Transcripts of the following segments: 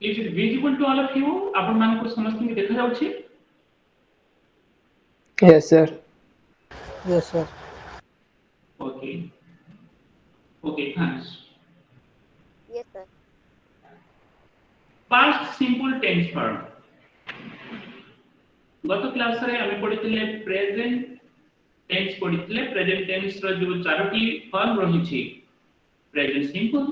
Is it visible to all of you? आपण मानको समस्त में देखा जाउछि? Yes, sir. Yes, sir. Okay. Okay, thanks. Yes, sir. Past simple tense form. गत class रे आमे पढिथिले प्रेजेंट टेंस पढिथिले प्रेजेंट टेंस रो जो चारोटी फॉर्म रही छी present simple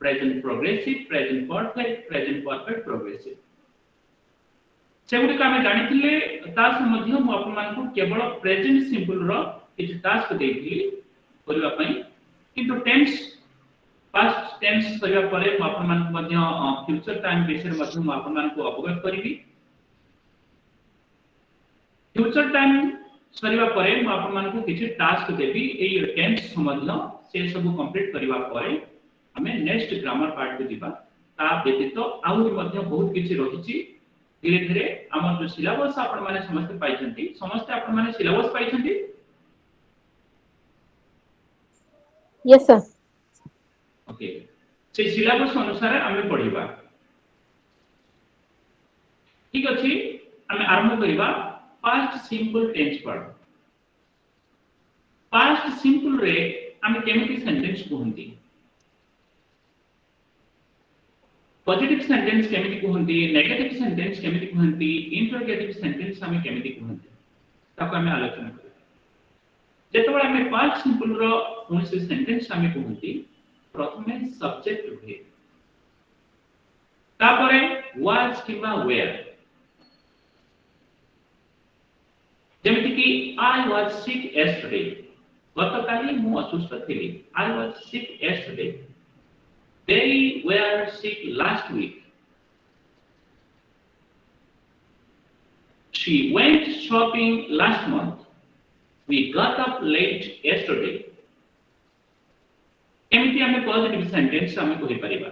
present progressive present perfect present perfect progressive सेगुडी का आमे जानिथिले तास मध्य मु आपन मानकु केवल प्रेजेंट सिंपल रो किछ टास्क देइथिली करिवा पई किंतु टेंस पास्ट टेंस करिवा परे मु आपन मानकु मध्य फ्यूचर टाइम विषय मध्य मु आपन मानकु अवगत करिवि फ्यूचर टाइम सरिवा परे म आपन मानकु किछि टास्क देबी एई टेंस संबंध से सब कंप्लीट करिवा परे हमें नेक्स्ट ग्रामर पार्ट को दिबा ता व्यतीत आउर मध्य बहुत किछि रहिछि धीरे धीरे हमर जो सिलेबस आपन माने समस्त पाइछंती समस्त आपन माने सिलेबस पाइछंती Yes, sir. ओके से सिलेबस अनुसार हमें पढिबा ठीक अछि हमें आरंभ करिबा पास्ट सिंपल टेंस पर पास्ट सिंपल रे हमें केमिति सेंटेंस कहंती पॉजिटिव सेंटेंस केमिति कहंती नेगेटिव सेंटेंस केमिति कहंती इंटरोगेटिव सेंटेंस हमें केमिति कहंती ताको हमें आलोचना करिबा जेतबेला हमें पास्ट सिंपल रो कोनसे सेंटेंस हमें कहंती प्रथमे सब्जेक्ट हुए तापरे वाज किबा वेयर जेमिति कि आई वाज सिक यस्टरडे गतकाली मु असुस्थ थिली I was sick yesterday they were sick last week she went shopping last month we got up late yesterday एमिति हमें पॉजिटिव सेंटेंस हमें कहि परिबा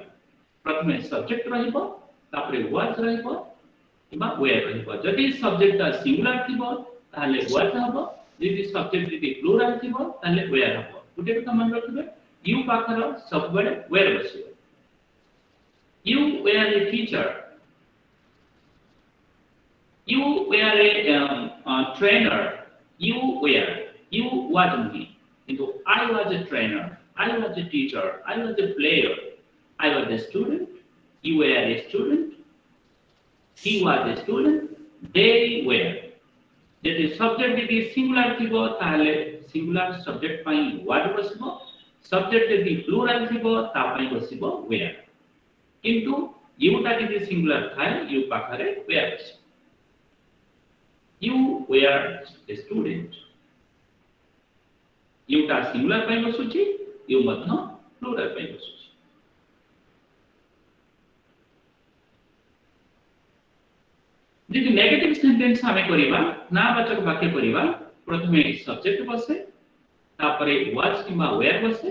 प्रथमे सब्जेक्ट रहिबो तापरे वाज रहिबो किबा वेयर रहिबो जदि सब्जेक्ट सिंगुलर थिबो ताले वाज हबो यदि सब्जेक्ट यदि प्लुरल थिबो ताले वेयर हबो गुटे କଥା मन रखिबे यू पाखर सब बडे वेयर बसिबो you were a teacher you were a trainer you were you was me किंतु I was a trainer I was a teacher I was a player I was a student you were a student he was a student they were यदि subject यदि singular थिबो ताले singular subject पई was बसिबो subject यदि plural थिबो ता पई बसिबो वेयर किंतु युटा यदि सिंगुलर थाए यु पाखरे वेयर बसिबो यू वेयर ए स्टूडेंट युटा सिंगुलर पई बसुची यु मध्य प्लुरल पई बसुची यदि नेगेटिव सेंटेंस हमें करिबा नावाचक वाक्य करिबा प्रथमे सब्जेक्ट बसे तापरे वाज किबा वेयर बसे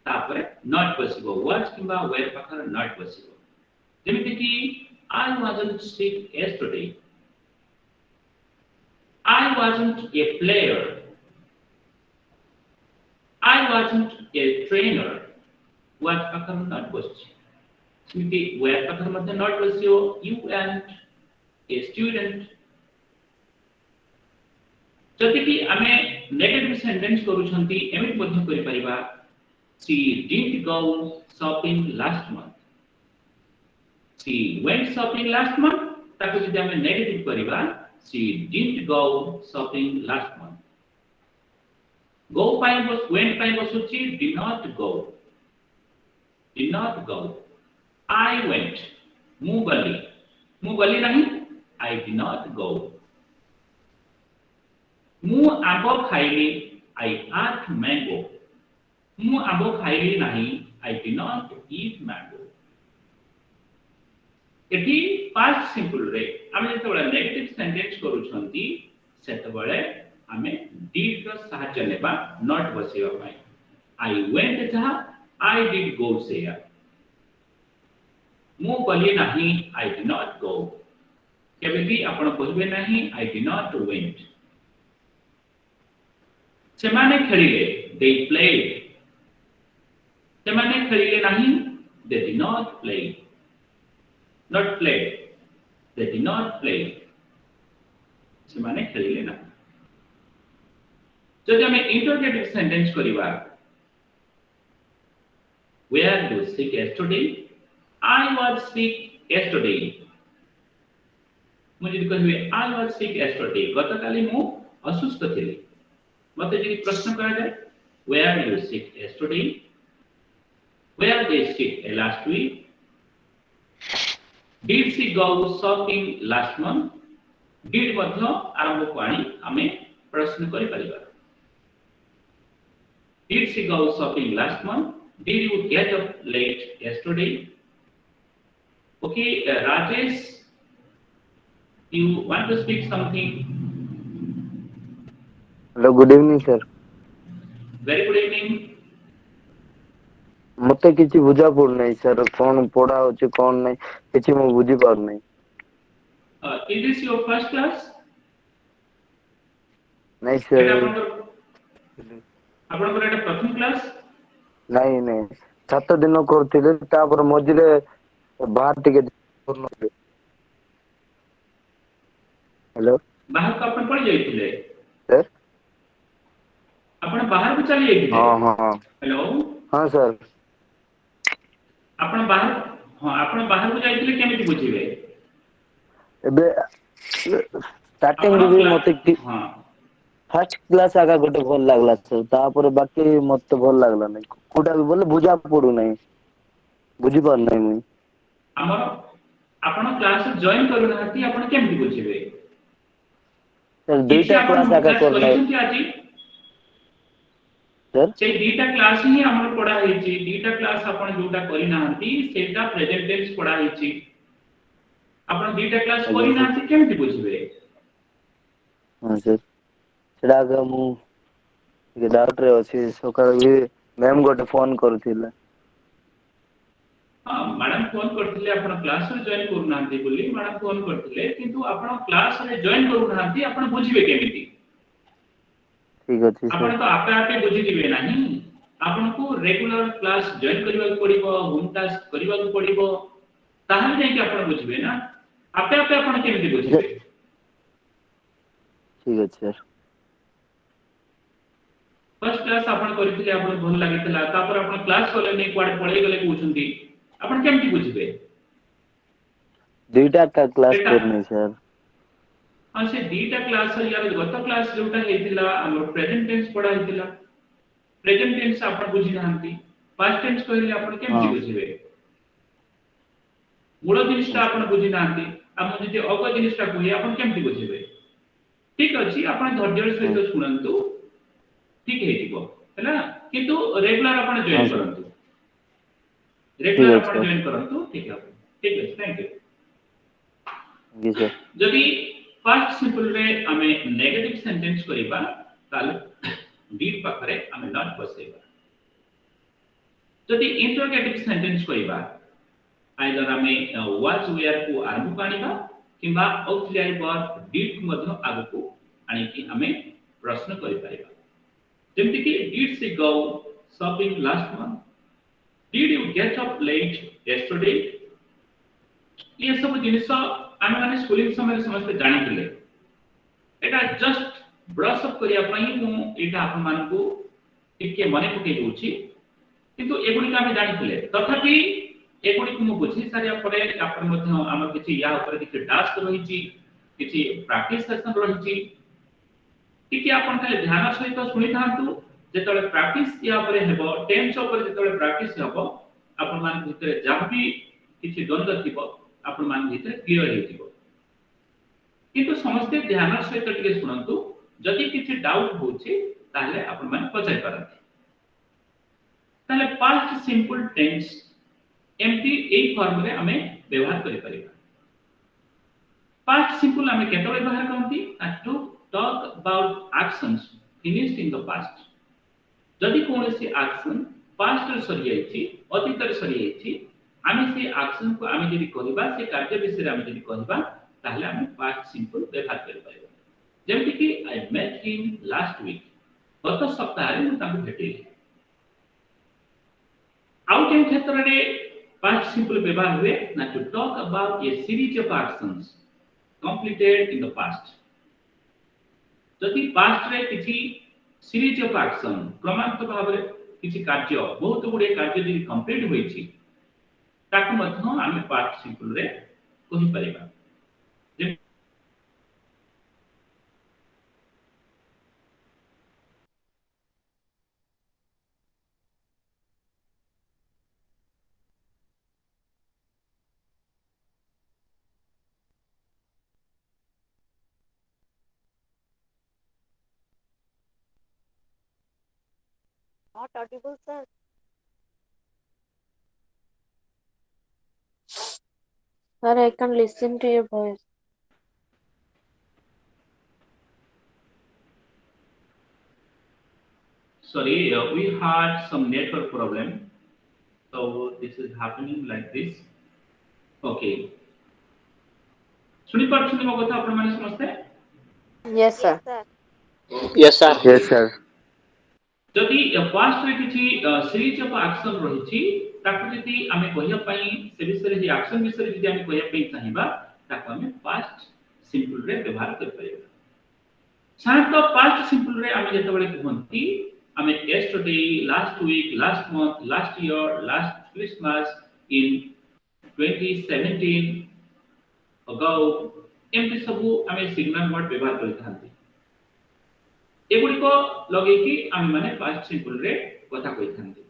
तापरे नॉट बसिबो वाज किबा वेयर पाखर नॉट बसिबो जेमिति कि I wasn't sick yesterday I wasn't a player I wasn't a trainer was पाखर नॉट बसिबो जेमिति वेयर पाखर मध्ये नॉट बसिबो यू एंड a student जति कि हमें नेगेटिव सेंटेंस करू छंती एमिट मध्ये करि परिबा she didn't go shopping last month she went shopping last month ताको जदि हमें नेगेटिव करिबा she didn't go shopping last month go पाई बस went pi बसुची did not go I went मु गली नहीं I did not go. मु आंबो खाइली I ate mango. मु आंबो खाइली नहीं I did not eat mango. एठी पास्ट सिंपल रे आमे जेतबेला नेगेटिव सेंटेंस करू छंती सेतबेले आमे did रो सहायता लेबा not बसेबा पाई I went जहा I did go सेया मु गली नहीं I did not go. केबे भी आपण कहबे नहीं I did not went सेमाने खेलिले they played सेमाने खेलिले नहीं they did not play not played. They did not play. ସେମାନେ ଖେଳିଲେ ନା। ଯଦି ଆମେ interrogative sentence କରିବା, where you sick yesterday? I was sick yesterday. ମୁଁ ଯଦି କହିବି I was sick yesterday, ଗତକାଲି ମୁଁ ଅସୁସ୍ଥ ଥିଲି। ମତେ ଯଦି ପ୍ରଶ୍ନ କରାଯାଏ where you sick yesterday? Where they sick last week? Did she go shopping last month? Did ମଧ୍ୟ ଆରମ୍ଭକୁ ଆଣି ଆମେ ପ୍ରଶ୍ନ କରିପାରିବା। Did she go shopping last month? Did you get up late yesterday? Okay, Rajesh, you want to speak something? Hello, good evening, sir. Very good evening. ମତେ କିଛି ବୁଝା ପଡୁନାହିଁ sir, କଣ ପଢା ହଉଛି କଣ ନାହିଁ କିଛି ମୁଁ ବୁଝି ପାରୁନାହିଁ। Is this your first class? ନାଇଁ sir, ଆପଣଙ୍କର ଏଟା ପ୍ରଥମ କ୍ଲାସ୍? ନାଇଁ ନାଇଁ 7 ଦିନ କରୁଥିଲେ ତାପରେ ମଝିରେ ବାହାର ଟିକେ କରୁନଥିଲେ। ହ୍ୟାଲୋ ବାହାରକୁ ଆପଣ ପଳେଇ ଯାଇଥିଲେ? sir, ଆପଣ ବାହାରକୁ ଚାଲି ଯାଇଥିଲେ? ହଁ ହଁ ହ୍ୟାଲୋ, ହଁ sir, ଆପଣ ବାହାରକୁ ଯାଇଥିଲେ କେମିତି ବୁଝିବେ? ଏବେ ଆପଣ ଷ୍ଟାର୍ଟିଂରୁ ବି କ୍ଲାସ୍, ମତେ ହଁ, ଫାର୍ଷ୍ଟ କ୍ଲାସ୍ ଆଗା ଗୋଟେ ଭଲ ଲାଗିଲା sir, ତାପରେ ବାକି ମତେ ଭଲ ଲାଗିଲା ନାହିଁ। କୋଉଟା ବି ବୋଲେ ବୁଝା ପଡୁନାହିଁ, ବୁଝି ପାରୁନାହିଁ ମୁଁ। ଆମର ଆପଣ କ୍ଲାସ୍ ଜଏନ୍ କରୁନାହାନ୍ତି, ଆପଣ କେମିତି ବୁଝିବେ? Sir, କିଛି ଦୁଇଟା ଆପଣ କ୍ଲାସ୍ ଆଗା କ୍ଲାସ୍ କରୁନାହିଁ କରିଛନ୍ତି ଆଜି? sir। ସେଇ ଦିଟା କ୍ଲାସ୍ ହିଁ ଆମର ପଢା ହେଇଛି। ଦିଟା କ୍ଲାସ୍ ଆପଣ ଯୋଉଟା କରିନାହାନ୍ତି ସେଇଟା ପ୍ରେଜେଣ୍ଟ ଟେନ୍ସ ପଢା ହେଇଛି। ଆପଣ ଦିଟା କ୍ଲାସ୍ ଆଜ୍ଞା sir, କରିନାହାନ୍ତି କେମିତି ବୁଝିବେ? ହଁ sir, ସେଟା ଆଗ ମୁଁ ଟିକେ ଡାଉଟ୍ ରେ ଅଛି। ସକାଳେ ବି ମ୍ୟାମ୍ ଗୋଟେ ଫୋନ କରୁଥିଲା। ହଁ, ମ୍ୟାଡାମ୍ ଫୋନ୍ କରିଥିଲେ ଆପଣ କ୍ଲାସରେ ଜଏନ୍ କରୁନାହାନ୍ତି ବୋଲି ମ୍ୟାଡାମ୍ ଫୋନ୍ କରିଥିଲେ, କିନ୍ତୁ ଆପଣ କ୍ଲାସରେ ଜଏନ୍ କରୁନାହାନ୍ତି ଆପଣ ବୁଝିବେ କେମିତି? ଠିକ ଅଛି ଆପଣ sir, ତ ଆପେ ଆପେ ବୁଝିଯିବେ ନାହିଁ। ଆପଣଙ୍କୁ ରେଗୁଲାର କ୍ଲାସ ଜଏନ୍ କରିବାକୁ ପଡିବ, ହୋମ୍ ଟାସ୍କ କରିବାକୁ ପଡିବ, ତାହେଲେ ଯାଇକି ଆପଣ ବୁଝିବେ ନା। ଆପେ ଆପେ ଆପଣ କେମିତି ବୁଝିବେ? ଠିକ ଅଛି sir। ଫାର୍ଷ୍ଟ କ୍ଲାସ୍ ଆପଣ କରିଥିଲେ, ଆପଣଙ୍କୁ ଭଲ ଲାଗିଥିଲା, ତାପରେ ଆପଣ କ୍ଲାସ୍ କଲେନି, କୁଆଡେ ପଳେଇ ଗଲେ କହୁଛନ୍ତି, ଆପଣ କେମିତି ବୁଝିବେ? ଦୁଇଟା କ୍ଲାସ୍ ସେଟା କରିନି sir। ହଁ, ସେ ଦିଟା କ୍ଲାସ୍ ୟାର ଗତ କ୍ଲାସ୍ ଯୋଉଟା ହେଇଥିଲା ଆମର ପ୍ରେଜେଣ୍ଟ ଟେନ୍ସ ପଢା ହେଇଥିଲା। ପ୍ରେଜେଣ୍ଟ ଟେନ୍ସ ଆପଣ ବୁଝିନାହାନ୍ତି, ପାଷ୍ଟ ଟେନ୍ସ କହିଲେ ଆପଣ କେମିତି ହଁ ବୁଝିବେ? ମୂଳ ଜିନିଷଟା ହଁ ଆପଣ sir, ବୁଝିନାହାନ୍ତି, ଆପଣ ଯଦି ଅଗ ଜିନିଷଟା କହିବେ ଆପଣ କେମିତି ବୁଝିବେ? ଠିକ ଅଛି, ଆପଣ ଧୈର୍ଯ୍ୟର ହଁ ସହିତ ଶୁଣନ୍ତୁ, ଠିକ ହେଇଯିବ ହେଲା। କିନ୍ତୁ ରେଗୁଲାର ଆପଣ ହଁ ଜଏନ୍ sir, କରନ୍ତୁ, ଠିକ ରେଗୁଲାର ଅଛି ଆପଣ sir, ଜଏନ୍ କରନ୍ତୁ, ଠିକ ହବ। ଠିକ ଅଛି, ଥ୍ୟାଙ୍କ ୟୁ। जी sir। ଯଦି ଫାର୍ଷ୍ଟ ସିମ୍ପଲରେ ଆମେ ନେଗେଟିଭ ସେଣ୍ଟେନ୍ସ କରିବା ତାହେଲେ ଡିଡ୍ ପାଖରେ ଆମେ ନଟ୍ ବସେଇବା। ଯଦି ଇଣ୍ଟରୋଗେଟିଭ ସେଣ୍ଟେନ୍ସ କରିବା ଆଇଦର ଆମେ ୱାଜ୍ ୱେୟାରକୁ ଆରମ୍ଭକୁ ଆଣିବା କିମ୍ବା ଅକ୍ସିଲିଆରୀ ବର୍ବ ଡିଡ୍କୁ ମଧ୍ୟ ଆଗକୁ ଆଣିକି ଆମେ ପ୍ରଶ୍ନ କରିପାରିବା। ଯେମିତିକି did she go shopping last month? Did you get up late yesterday? ये सब जिनिस आम मैंने स्कूलिंग समय समस्ते जानी एटा जस्ट ब्रश अप करिया पई मु एटा आपन मानकू टिके मने पके दोछि, किंतु एगुडी का हम जानिथिले तथापि एगुडी को मु बुझी सारिया परे आपन मध्य हमर किछि या ऊपर किछि टास्क रहिछि, किछि प्रैक्टिस सेशन रहिछि, टिके आपन खाली ध्यान सहित सुनि थांतु। जेतले प्रैक्टिस या ऊपर हेबो टेंस ऊपर जेतले प्रैक्टिस हेबो आपन मान भितरे जाबी किछि द्वंद्व थिबो आपन मान भितरे क्लियर हेतिबो। किंतु समस्त ध्यान सहित टिके सुनंतु, जदि किछि डाउट होछि ताले आपन मान पचारि पारंती। ताले पास्ट सिंपल टेंस एमटी एई फॉर्म रे हमें व्यवहार करि परिबा। पास्ट सिंपल हमें केतले व्यवहार करंती to talk about actions finished in the past. जदि कोनोसी एक्शन पास्ट रे सरी जाईछि, अतीत रे सरी जाईछि, आमे से एक्शन को आमे जदि करिबा से कार्य विषय रे आमे जदि कहिबा ताहले आमे पास्ट सिंपल व्यवहार करि परिबा। जेमति कि I met him last week, गत सप्ताह रे मु ताकु भेटिली। आउ के क्षेत्र रे पास्ट सिंपल व्यवहार हुए ना to talk about a series of actions completed in the past जदि पास्ट रे किछि सीरीज ऑफ एक्शन क्रमागत भाव रे किछि कार्य बहुत गुडे कार्य जदि कंप्लीट होईछि ताकू मध्य आमे पास्ट सिंपल रे कहि परिबा Not audible, sir. Sir, I can listen to your voice. Sorry, we had some network problem. So this is happening like this. Okay. सुनी पारछुनी मो कथा आपण माने समझते? Yes, sir. Yes, sir. yes sir जदि past रे किछि सीरीज ऑफ एक्शन रहिछि ताकू जदि आमे कहिया पई से विषय रे एक्शन विषय रे जदि आमे कहिया पई चाहिबा ताकू आमे पास्ट सिंपल रे व्यवहार कर परिबा साथ पास्ट सिंपल रे आमे जते बळे कहंती आमे yesterday last week last month last year last Christmas in 2017 ago एमती सबु आमे सिग्नल वर्ड व्यवहार करथांती एगुडी को लगे कि आमे माने पास्ट सिंपल रे कथा कहिथांती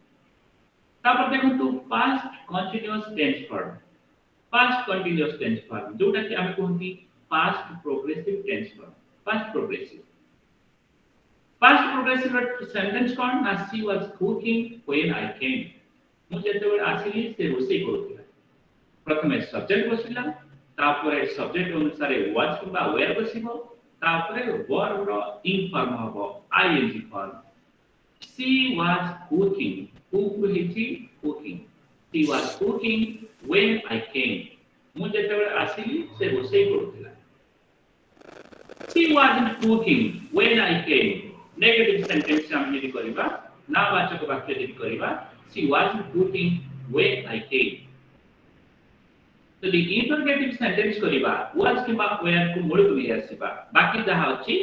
तापर देखंतु पास्ट कंटीन्यूअस टेंस फॉर्म जोटा कि आमे कहंती past progressive tense form past progressive sentence कोन ना she was cooking when I came मु जेते बेले आसीली से रोसई करूथिला प्रथमे सब्जेक्ट बसिला तापर सब्जेक्ट अनुसार वाज किबा वेयर बसिबो तापर वर्ब रो इन फॉर्म हबो ING form she was cooking cook हेची cooking she was cooking when I came मु जेते बेले आसीली से रोसई करूथिला she wasn't cooking when I came negative sentence हम यदि करिबा नावाचक वाक्य यदि करिबा she wasn't cooking when I came तो दी इंटरोगेटिव सेंटेंस करिबा वाज किबा वेयर को मूल को ले आसीबा बाकी जहा अछि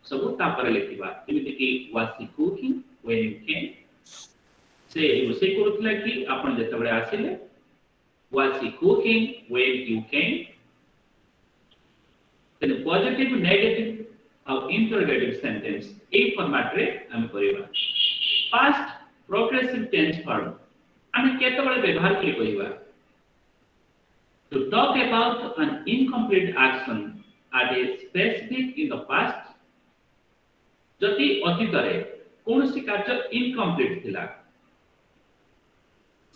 सब तापर लिखिबा जेमिति कि was she cooking when you came से रोसई करूथला कि आपण जते बळे आसीले was she cooking when you came then positive negative और interrogative sentence ए फॉर्मेट रे हम करिबा past progressive tense form हम केते बळे व्यवहार करि कहिबा to talk about an incomplete action at a specific in the past जति अतीत रे कोनसी कार्य इनकम्प्लीट थिला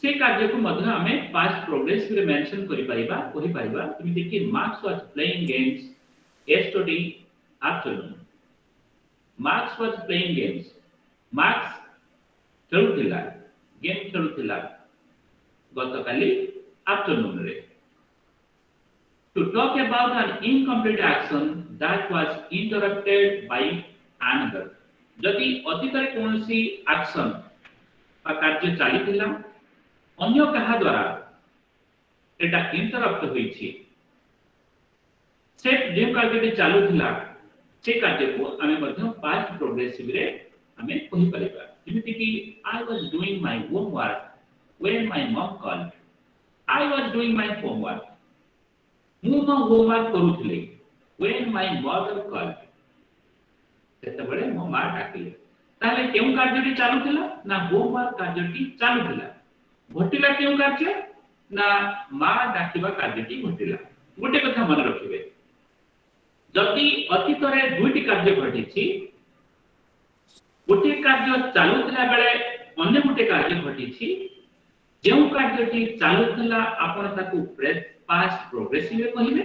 से कार्य को मध्य हमें पास्ट प्रोग्रेसिव रे मेंशन करि परिबा कहि परिबा जेमिति कि Max was playing games yesterday afternoon Max was playing games Max खेलुथिला गेम खेलुथिला गतकाली आफ्टरनून रे to talk about an incomplete action that was interrupted by another जदि अतीत रे कोनसी एक्शन आ कार्य चलीथिला अन्य कहा द्वारा एटा इंटरप्ट होईछि से जे कार्य चालू थिला से कार्य को हमें मध्य पास्ट प्रोग्रेसिव रे हमें कहि परिबा जेमिति कि I was doing my homework when my mom called I was doing my homework मु मो होमवर्क करूथले व्हेन माय मदर कॉल्ड सेते बळे मो मा डाकिले ताले केउ कार्यटी चालू थिला ना होमवर्क कार्यटी चालू थिला घटिला केउ कार्य ना मा डाकिबा कार्यटी घटिला गोटे कथा मन रखिबे जति अतीत रे दुईटी कार्य घटिछि गोटे कार्य चालू थिला बेले अन्य गोटे कार्य घटिछि जेउ कार्यटी चालू थिला आपण ताकू पास्ट प्रोग्रेसिव रे कहिबे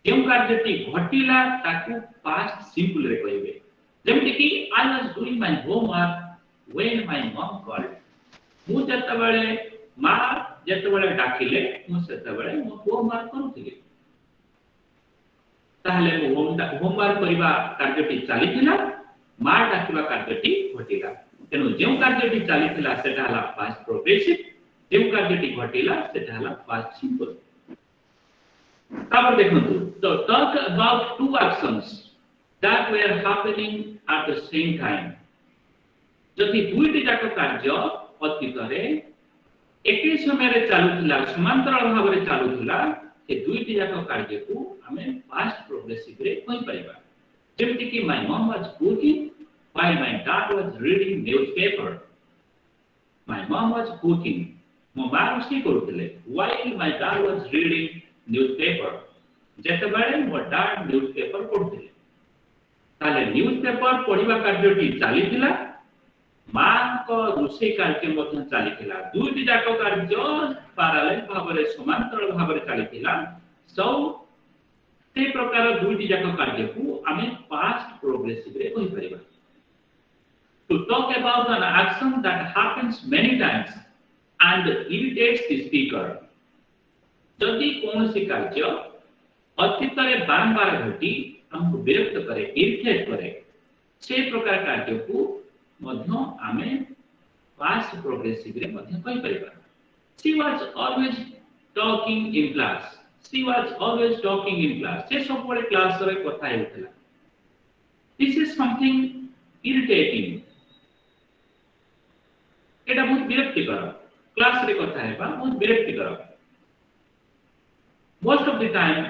जेउ कार्यटी घटिला ताकू पास्ट सिंपल रे कहिबे जेमिति कि I was doing my homework when my mom called मु जते बेले मा जते बेले डाकिले मु सेते बेले मो होमवर्क करूथिले ताहले होमवर्क करिबा कार्यटी चलीथिला मा डाकिबा कार्यटी घटिला तेनु जेउ कार्यटी चलीथिला सेटा हला पास्ट प्रोग्रेसिव जो कार्यटी घटिला सेटा हला पास्ट सिंपल तापर देखंतु to talk about two actions that were happening at the same time जदि दुईटी जाक कार्य अतीत रे एके समय रे चालुथिला समांतराल भाव रे चालुथिला से दुईटी जाक कार्य को हमें पास्ट प्रोग्रेसिव रे कहि परिबा जेमति कि my mum was cooking while my dad was reading newspaper my mom was cooking mo ma roshi koruthile while my dad was reading newspaper jete bale mo dad newspaper पढुथिले ताले newspaper पढिबा कार्यटी चालिथिला मा को रोषे कार्य मध्ये चालिथिला दुईटी जाक कार्य पैरेलल भाबरे समांतराल भाबरे चालिथिला सो से प्रकार दुईटी जाक कार्य को हमें पास्ट प्रोग्रेसिव रे कहि परिबा to talk about an action that happens many times and irritates the speaker जदि कौन सी कार्य अतीत रे बारंबार घटी हमको विरक्त करे इरिटेट करे से प्रकार कार्य को मध्य हमें पास्ट प्रोग्रेसिव रे मध्य कहि परिबा she was always talking in class she was always talking in class से सब बड़े क्लास रे कथा हेउतला this is something irritating एटा बहुत विरक्तिकर क्लास रे कथा हेबा बहुत विरक्तिकर most of the time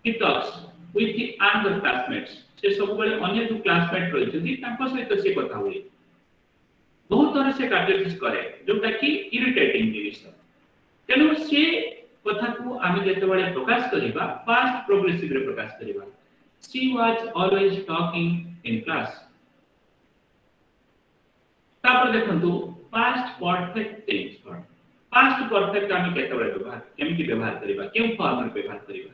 he talks with the other classmates से सब बड़े अन्य जो क्लासमेट रहितथि तांको सहित से कथा होई बहुत तरह से कार्य करे जोटा कि इरिटेटिंग जिनिस तेनु से कथा को आमे जेते बड़े प्रकाश करिबा पास्ट प्रोग्रेसिव रे प्रकाश करिबा she was always talking in class तापर देखंतु past perfect tense form past perfect आमे केते बड़े व्यवहार केमिति व्यवहार करिबा केउ फॉर्म रे व्यवहार करिबा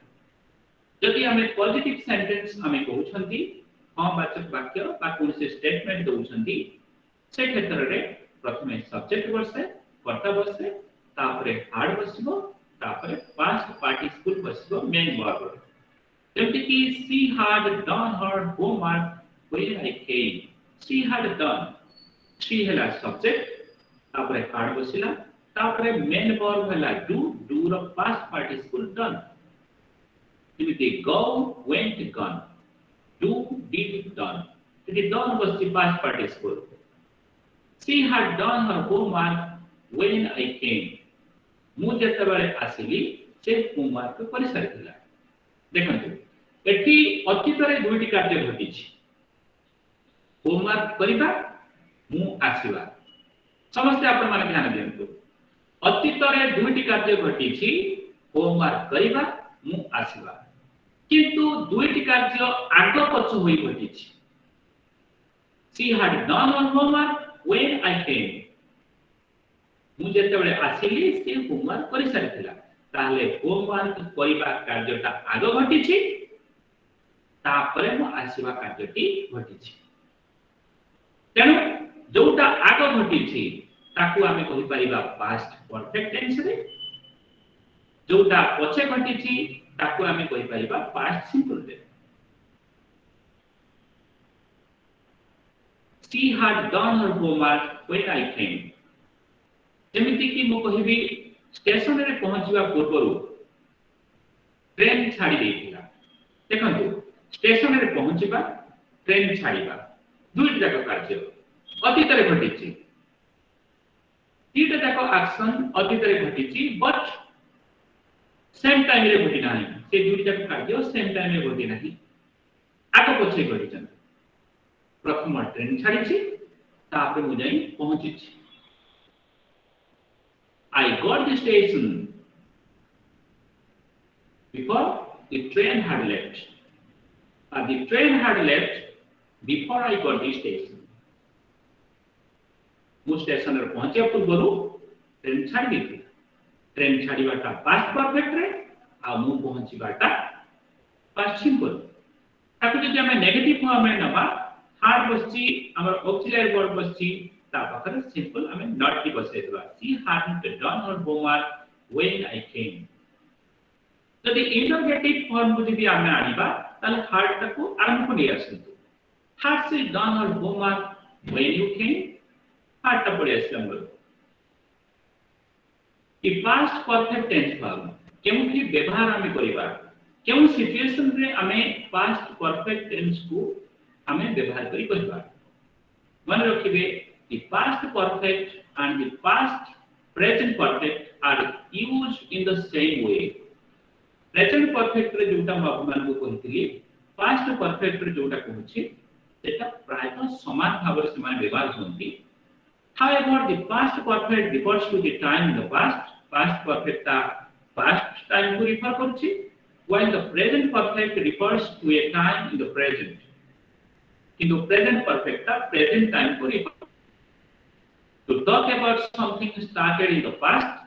जदि हमें पॉजिटिव सेंटेंस हमें कहउछंती हम वाचक वाक्य बा कोनसे स्टेटमेंट दउछंती से क्षेत्र रे प्रथमे सब्जेक्ट बससे कर्ता बससे तापरे हार्ड बसबो तापरे पास्ट पार्टिसिपल बसबो मेन वर्ब जेमति कि सी had done her homework when I came she had done she हला सब्जेक्ट तापरे हार्ड बसिला तापरे मेन वर्ब हला do रो पास्ट पार्टिसिपल डन जेमति go went gone do did done इति done was the past participle she had done her homework when I came मु जेतबेले आसिली से होमवर्क करि सारिथिला देखंतु एठी अतीत रे दुईटी कार्य घटिछि होमवर्क करिबा मु आसीबा समस्त आपण माने ध्यान दियंतु अतीत रे दुईटी कार्य घटिछि होमवर्क करिबा मु आसीबा किंतु दुईटी कार्य आगो पछ होई घटिछि she had done her homework when I came मु जेतेबेले आसीली से होमवर्क करि सारिथिला ताले होमवर्क करिबा कार्यटा आगो घटिछि तापरे मु आसीबा कार्यटी घटिछि तेनु जोटा आगो घटिछि ताकू आमे कहि परिबा पास्ट परफेक्ट टेंस रे जोटा पछे घटिछि ताकू आमे कहि परिबा पास्ट सिंपल रे she had done her homework when I came जेमिति कि मु कहिबी स्टेशन रे पहुंचीबा पूर्वरु ट्रेन छाडी देथिला देखंतु स्टेशन रे पहुंचीबा ट्रेन छाडीबा दुईटा जाक कार्य अतीत रे घटिछि तीटा जाक एक्शन अतीत रे घटिछि बट सेम टाइम रे घटि नाही से दुईटा जाक कार्य सेम टाइम रे घटि नाही आको पछे घटिछन प्रथम ट्रेन छाडीछि तापर मु जाई पहुंचिछि I got the station before the train had left. The train had left before I got the station. मु स्टेशन रे पहुंचे पूर्वरु ट्रेन छाडी दी ट्रेन छाडीबाटा पास्ट परफेक्ट रे आ मु पहुंचीबाटा पास्ट सिंपल ताकि जदि हम नेगेटिव फॉर्म में नबा हार्ड बसची हमर ऑक्सिलरी वर्ब बसची ता पाखरे सिंपल हमें नॉट की बसे देबा she hadn't done her homework when I came जदि इंटरोगेटिव फॉर्म को जदि हमें आनिबा ताले हार्ड तको आरंभ को नहीं आसंतु had she done her homework when you came hard ता पड़े आसलम कि पास्ट परफेक्ट टेंस फॉर्म केउठी व्यवहार आमे करिबा केउ सिचुएशन रे आमे पास्ट परफेक्ट टेंस को आमे व्यवहार करि कहिबा मन रखिबे the past perfect and the past present perfect are used in the same way present perfect रे जोटा मान को कहितली past perfect रे जोटा कहूची सेटा प्रायतः समान भाव से समान व्यवहार होंती however the past perfect refers to the time in the past perfect ta past time को refer करछि while the present perfect refers to a time in the present किंतु present perfect ta present time को refer to talk about something started in the past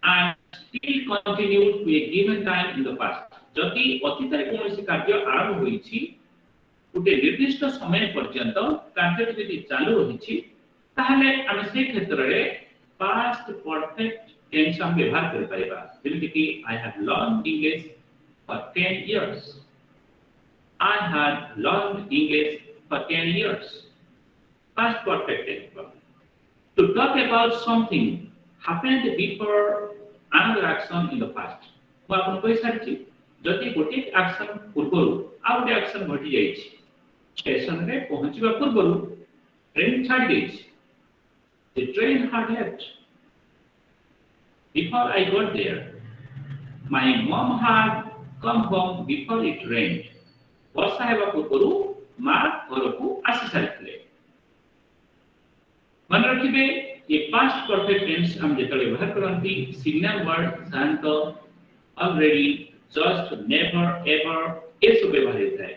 and still continued to a given time in the past जति अतीत रे कोनोसी कार्य आरंभ होईछि उटे निर्दिष्ट समय पर्यंत कार्य जति चालू रहिछि ताहले हम से क्षेत्र रे पास्ट परफेक्ट टेंस हम व्यवहार कर पाइबा जेमिति कि I have learned English for 10 years I had learned English for 10 years past perfect tense to talk about something happened before another action in the past को अपन कोई सारछि जति गोटे एक्शन पूर्वरु आ गोटे एक्शन घटी जाइछि स्टेशन रे पहुंचबा पूर्वरु ट्रेन छाड़ गेछि the train had left before I got there my mom had come home before it rained वर्षा हेबा पूर्वरु मां घर को आसी सारिथिले मन रखिबे ये पास्ट परफेक्ट टेंस हम जेतले व्यवहार करंती सिग्नल वर्ड शांत ऑलरेडी जस्ट नेवर एवर ए सब व्यवहार होता है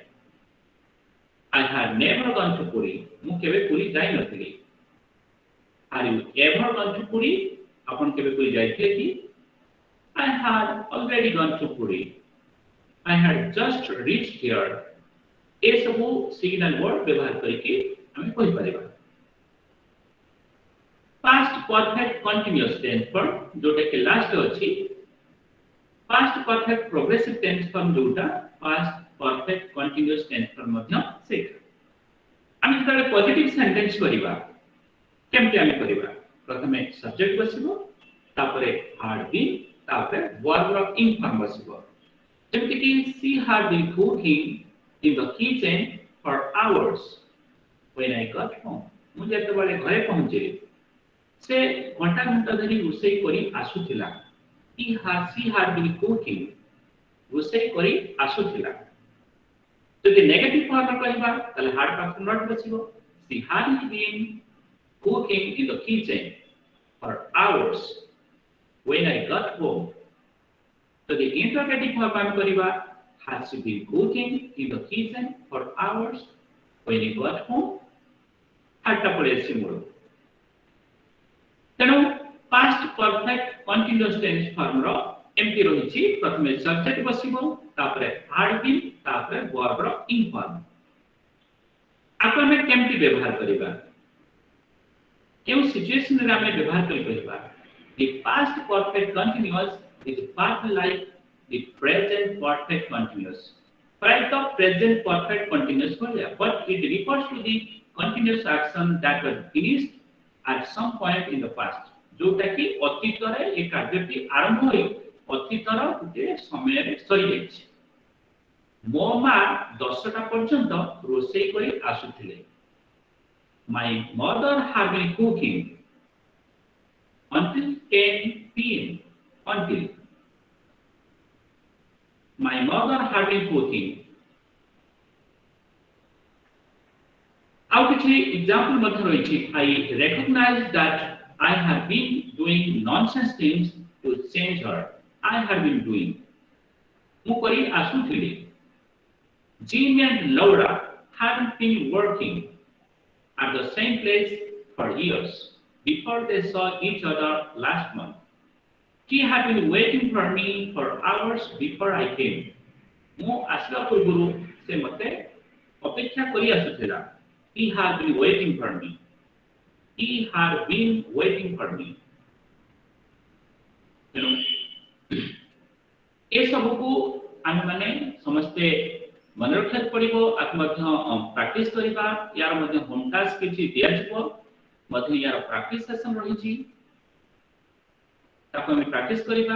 I had never gone to Puri मु केबे पुरी जाई नथिली are you ever gone to Puri अपन केबे पुरी जाइथिले कि I had already gone to Puri I had just reached here ए सब सिग्नल वर्ड व्यवहार करके हम कहि परिबा past perfect continuous tense पर जोटा के लास्ट अछि past perfect progressive tense पर जोटा past perfect continuous tense पर मध्य सेट हम जतले पॉजिटिव सेंटेंस करिबा केमते हम करिबा प्रथमे सब्जेक्ट बसिबो तापरे had been तापरे verb of in फॉर्म बसिबो जेमति कि she had been cooking in the kitchen for hours when I got home मुझे तो बड़े घरे पहुंचे से घंटा घंटा धरी रोषेई करी आसुथिला इ हासी हाड बीन कुकिंग रोषेई करी आसुथिला जदि नेगेटिव फॉर्म कहबा तले हाड पास नॉट बसिबो she had been cooking in the kitchen for hours when I got home जदि इंटरोगेटिव फॉर्म कहबा has she been cooking in the kitchen for hours when he got home हाडटा पळे सिमुल तेणु past perfect continuous tense form रो एमटी रहिछि प्रथमे सब्जेक्ट बसिबो तापरे हाड बीन तापरे वर्ब रो इन फॉर्म आपण में केमती व्यवहार करिबा केउ सिचुएशन रे हम व्यवहार करि कहिबा the past perfect continuous is part like the present perfect continuous part of present perfect continuous but it refers to the continuous action that was finished at some point in the past जोटा कि अतीत रे ए कार्यटी आरंभ होई अतीत रो जे समय रे सरी जाइछि मो मा 10टा पर्यंत रोषेई करी आसुथिले my mother had been cooking until 10 p.m. until my mother had been cooking How to example method रहिछि I recognize that I have been doing nonsense things to change her. I have been doing. मु करी आसुथिली. Jim and Laura haven't been working at the same place for years before they saw each other last month. She had been waiting for me for hours before I came. मु आसला पूर्वरु से मते अपेक्षा करी आसुथिला. He had been waiting for me. He had been waiting for me. You know, ये सब को हम माने समस्ते मन रखत पड़िबो आत्मध्य प्रैक्टिस करिबा यार मध्ये होम टास्क किछि दिया जिवो मध्ये यार प्रैक्टिस सेशन रहिछि ताको हम प्रैक्टिस करिबा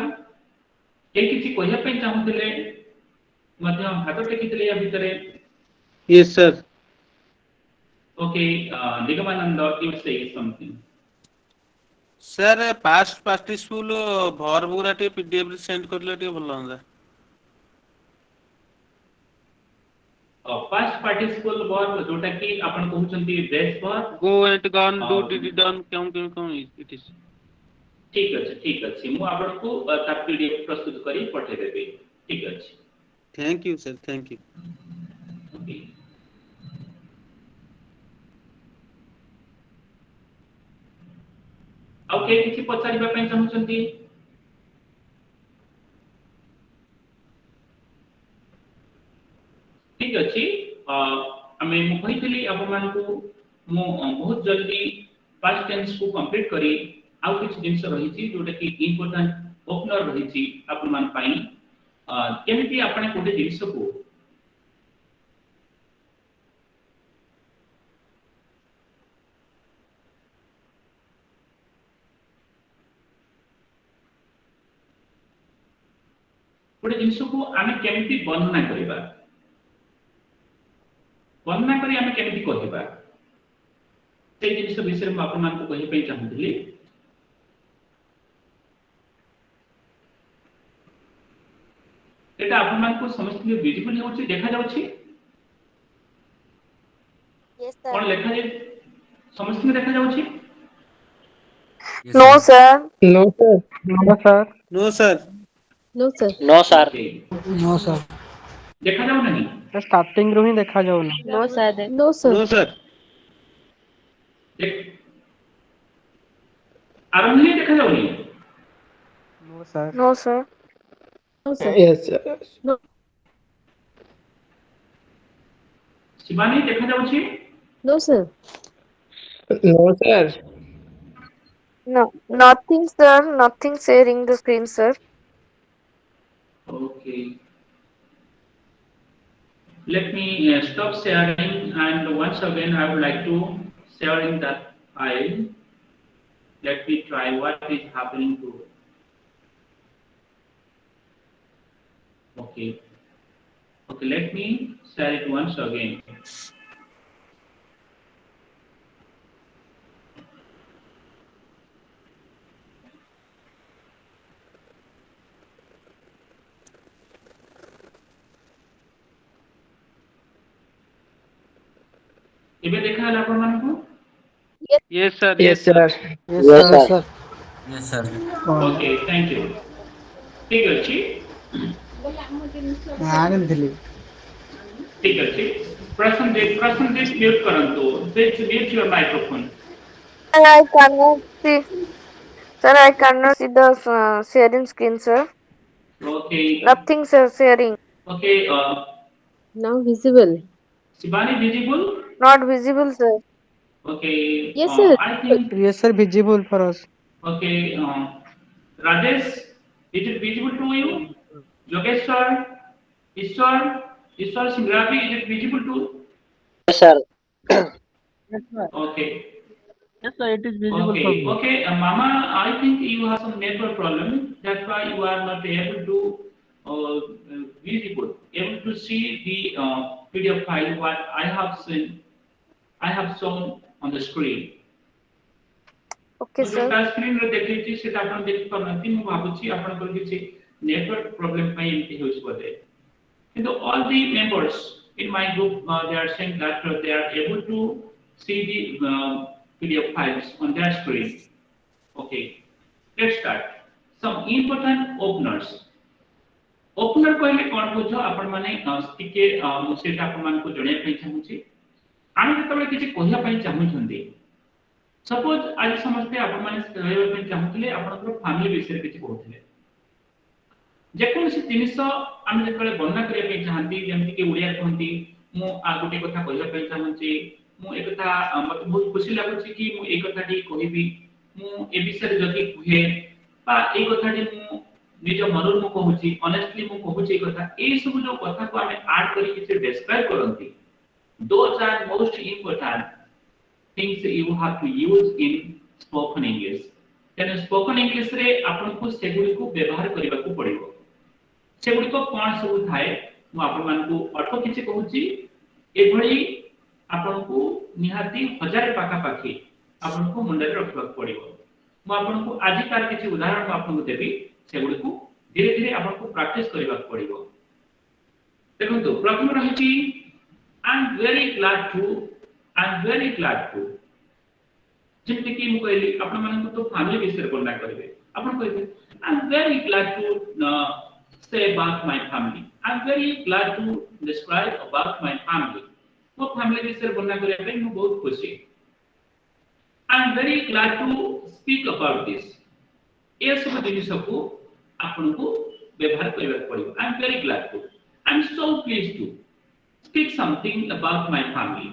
ए किछि कहिया पे चाहुतले मध्य हाथ टेकितले या भितरे Yes, sir. Okay Nigamanand you से something Sir, past participle verb गुरा टे PDF रे सेंड करले टे भलो होंदा. पास्ट पार्टिसिपल वर्ब जोटा कि आपण कहउचंती base verb Go and gone, do, did, done, क्यों it is. ठीक अछि मु आपनको ता पीडीएफ प्रस्तुत करी पठे देबे ठीक अछि Thank you, sir. Thank you. Okay okay किछि पचारिबा पय चाहुचंती ठीक अछि हमें मु कहितली आप मानकु मु बहुत जल्दी पास्ट टेंस को कंप्लीट करी आउ किछि जिंस रहिछि जोटा कि इंपोर्टेंट ओपनर रहिछि आप मान पाई केमिति आपने कोटे जिंस को गोटे जिंस को आमे केमिति वर्णना करिबा वर्णना करी आमे केमिति कहिबा से जिंस विषय में आपन मान को कहि पे चाहूतली एटा आपन मान को समस्त विजिबल होछि देखा जाउछि Yes, कोन sir. लेखा जे समस्त में देखा जाउछि No, sir. No, sir. No, sir. No, sir. No, sir. No, sir. Okay No, sir. देखा जाउ नहीं सर स्टार्टिंग रू ही देखा जाऊना. No, sir. No, sir. No, sir. देख आरंभ में देखा जाउ नहीं No, sir. No, sir. No, sir. Yes, sir. No. Shivani देखा जाउछि No, sir. No, sir. No. Nothing, sir. Nothing sharing the screen, sir. Okay let me stop sharing and once again I would like to sharing that file let me try what is happening to okay let me share it once again इबे देखा हला अपन मान को Yes, sir. Yes, sir. Yes, Yes, sir. sir. Sir. Okay thank you ठीक अछि आगंतली. ठीक अछि Prasannajit mute करंतु please mute your microphone Sir, I cannot see. Sir, I cannot see the sharing screen, sir. Okay Nothing, sir. Sharing. Okay Now visible. Shivani visible Not visible, sir. Okay Yes, sir. I think Yes, sir. Visible for us. okay Rajesh is it visible to you Yogeshwar Ishwar Singravi is it visible to Yes, sir. Yes, sir. okay Yes, sir. It is visible for me. okay Mama I think you have some network problem that's why you are not able to able to see the PDF file what I have shown on the screen Okay, जो sir. Screen रे देखैछि सेटा आपण देखि पारनति मु भाबुछि आपनकर किछि network problem पई एमति होइछ बोले किंतु all the members in my group they are saying that they are able to see the PDF files on their screen okay let's start some important openers opener कहले कोन बुझो आपण माने टिके मु सेटा आपण मान को जणिया पई चाहूछि आन जतबे किछि कहिया पई चाहूछन्ती सपोज आज समस्ते आपण माने कहबा पे चाहूतले आपनकर फैमिली विषय किछि कहउतले जेकोन से 300 हम जेतले वर्णना करिया पे चाहंती जेमति के उड़िया कहंती मु आ गुटे कथा कहबा पे चाहंती मु एक कथा मते बहुत खुशी लागुछि कि मु एक कथाटी कहिबी मु ए विषय जति कुहे बा ए कथाटी मु निज मनर मु कहूछि ऑनेस्टली मु कहूछि ए कथा ए सब जो कथा को हमें ऐड करी किछि डिस्क्राइब करंती those are most important things you have to use in spoken English. Then spoken English रे आपन को सेगुडी को व्यवहार करबा को पड़िबो सेगुडी को कोन सब थाए मु आपन मान को अल्प किछि कहूची ए भଳି आपन को निहाती हजार पाका पाखी आपन को मुंडे रखबा पड़िबो मु आपन को आज कार किछि उदाहरण आपन को देबी सेगुडी को धीरे धीरे आपन को प्रैक्टिस करबा पड़िबो देखो तो प्रथम रहिछि I am very glad to जेते कि मु कहली आपन मान को तो फैमिली विषय बोलना करबे आपन कहबे I am very glad to say about my family I am very glad to describe about my family मो फैमिली विषय बोलना करे पे मु बहुत खुशी I am very glad to speak about this ये सब जिनिस को आपन को व्यवहार करबा पड़िबो I am very glad to I am so pleased to speak something about my family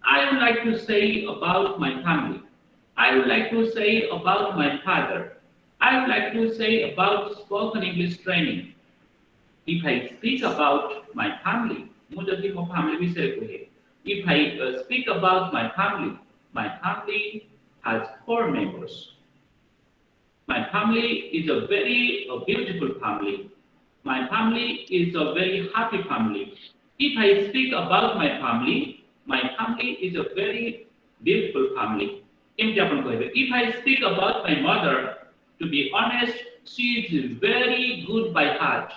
I would like to say about my family I would like to say about my father I would like to say about spoken English training if I speak about my family मु जदि मो family विषय कहे if I speak about my family has 4 members my family is a very beautiful family my family is a very happy family if I speak about my family is a very beautiful family एमति अपन कहबे if I speak about my mother to be honest she is very good by heart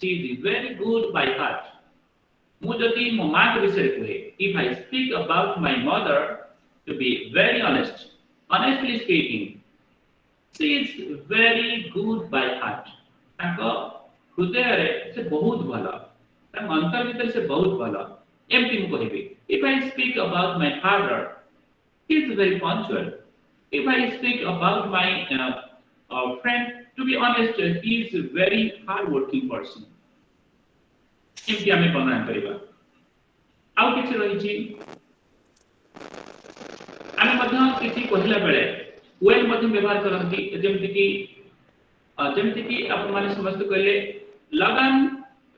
she is very good by heart मु जदि मो मां के विषय कहे if I speak about my mother to be very honestly speaking she is very good by heart ताको हृदय रे से बहुत भला ता अंतर भीतर से बहुत भला एमति मु कहबे if I speak about my father he is very punctual if I speak about my friend to be honest he is a very hard working person एमति हमें बनाना करिबा आउ किछि रहिछि आमे मध्य किछि कहिला बेले वेल मध्य व्यवहार करंती जेमति कि आपण माने समस्त कहले लगन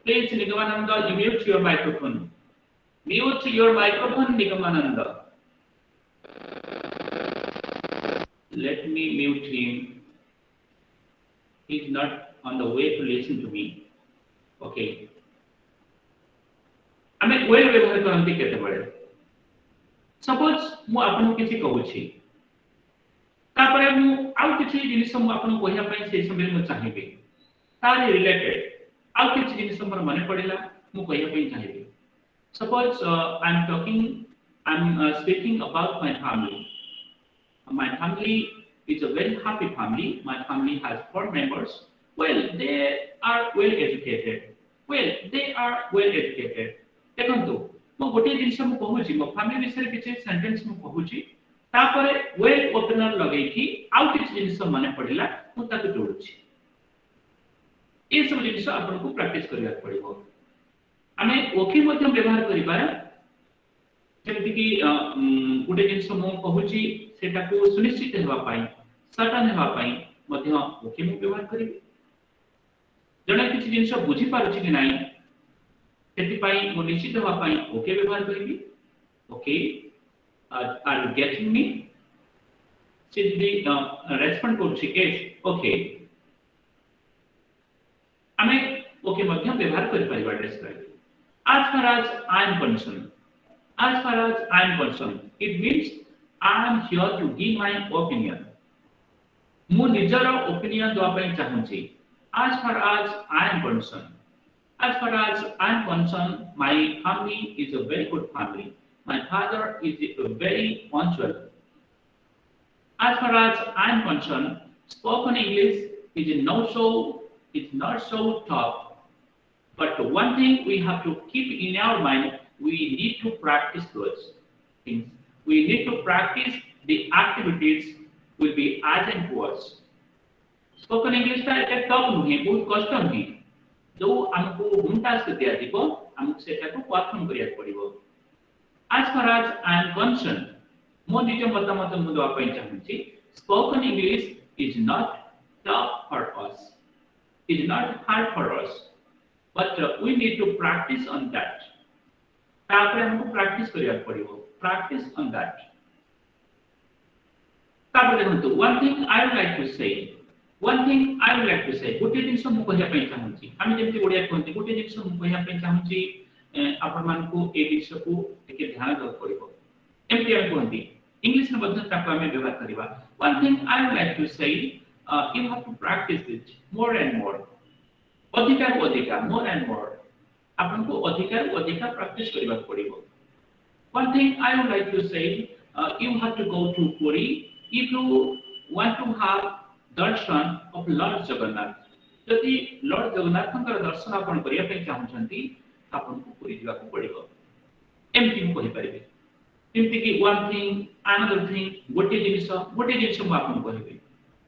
please Nigamanand you mute your microphone Nigamanand let me mute him he is not on the way to listen to me okay आमे वेल व्यवहार करंती केते बळे सपोज मु आपन किछि कहूछि तापरे मु आउ किछि जिनिस मु आपन कहिया पई से समय मु चाहिबे तारे रिलेटेड आउ किछि जिनिस हमर मने पडिला मु कहिया पई चाहिबे suppose I am speaking about my family is a very happy family my family has 4 members well they are well educated देखंतु मो गोटे जिंस मु कहूची मो फैमिली विषय किछि सेंटेंस मु कहूची तापरे वेल ओपनर लगेठी आउ किछि जिंस माने पडिला मु ताके जोडुची ए सब जिंस आपन को प्रैक्टिस करिया पड़िबो आमे ओके मध्यम व्यवहार करिबा जेमति कि गोटे जिंस मु कहूची सेटा को सुनिश्चित हेबा पई सर्टन हेबा पई मध्य ओके मु व्यवहार करिबी जणे किछि जिंस बुझी पारुची कि नाही सेति पई मु निश्चित हेबा पई ओके व्यवहार करिबी okay are you getting me should be respond करछि yes okay आमे ओके मध्यम व्यवहार करि परिबा describe as far as I am concerned it means I am here to give my opinion मु निजर ओपिनियन दवा पई चाहूची as far as I am concerned my family is a very good family my father is very punctual as far as I am concerned spoken English is not so tough but one thing we have to keep in our mind we need to practice those things we need to practice the activities will be as and worse spoken English ता एक tough नुहे बहुत कष्ट नुहे जो हमको home task दिया दिबो हमको सेटा को परफॉर्म करिया पड़िबो as far as I am concerned mo nijo matamata mu dwa pai chahuchi spoken English is not tough for us is not hard for us but we need to practice on that तापरे हमको practice करिया पड़िबो practice on that तापर देखंतु one thing I would like to say गोटे जिनस मु कहिया पई चाहूची हम जेमति ओडिया कहंती गोटे जिनस मु कहिया पई चाहूची आपण मान को ए जिनस को टिके ध्यान दो पड़िबो एमति हम कहंती इंग्लिश में बदन ताको हम व्यवहार करिबा one thing I would like to say you have to practice it more and more अधिकार more and more आपण को अधिकार प्रैक्टिस करिबा पड़िबो one thing I would like to say you have to go to Puri if you want to have Darshan of Lord Jagannath यदि Lord जगन्नाथଙ୍କର ଦର୍ଶନ ଆପଣ କରିବା ପାଇଁ ଚାହୁଁଛନ୍ତି ଆପଣଙ୍କୁ ପୁରୀ ଯିବାକୁ ପଡ଼ିବ ଏମିତି ମୁଁ କହିପାରିବି ଯେମିତି କି one thing another thing ଗୋଟିଏ ଜିନିଷ ମୁଁ ଆପଣଙ୍କୁ କହିବି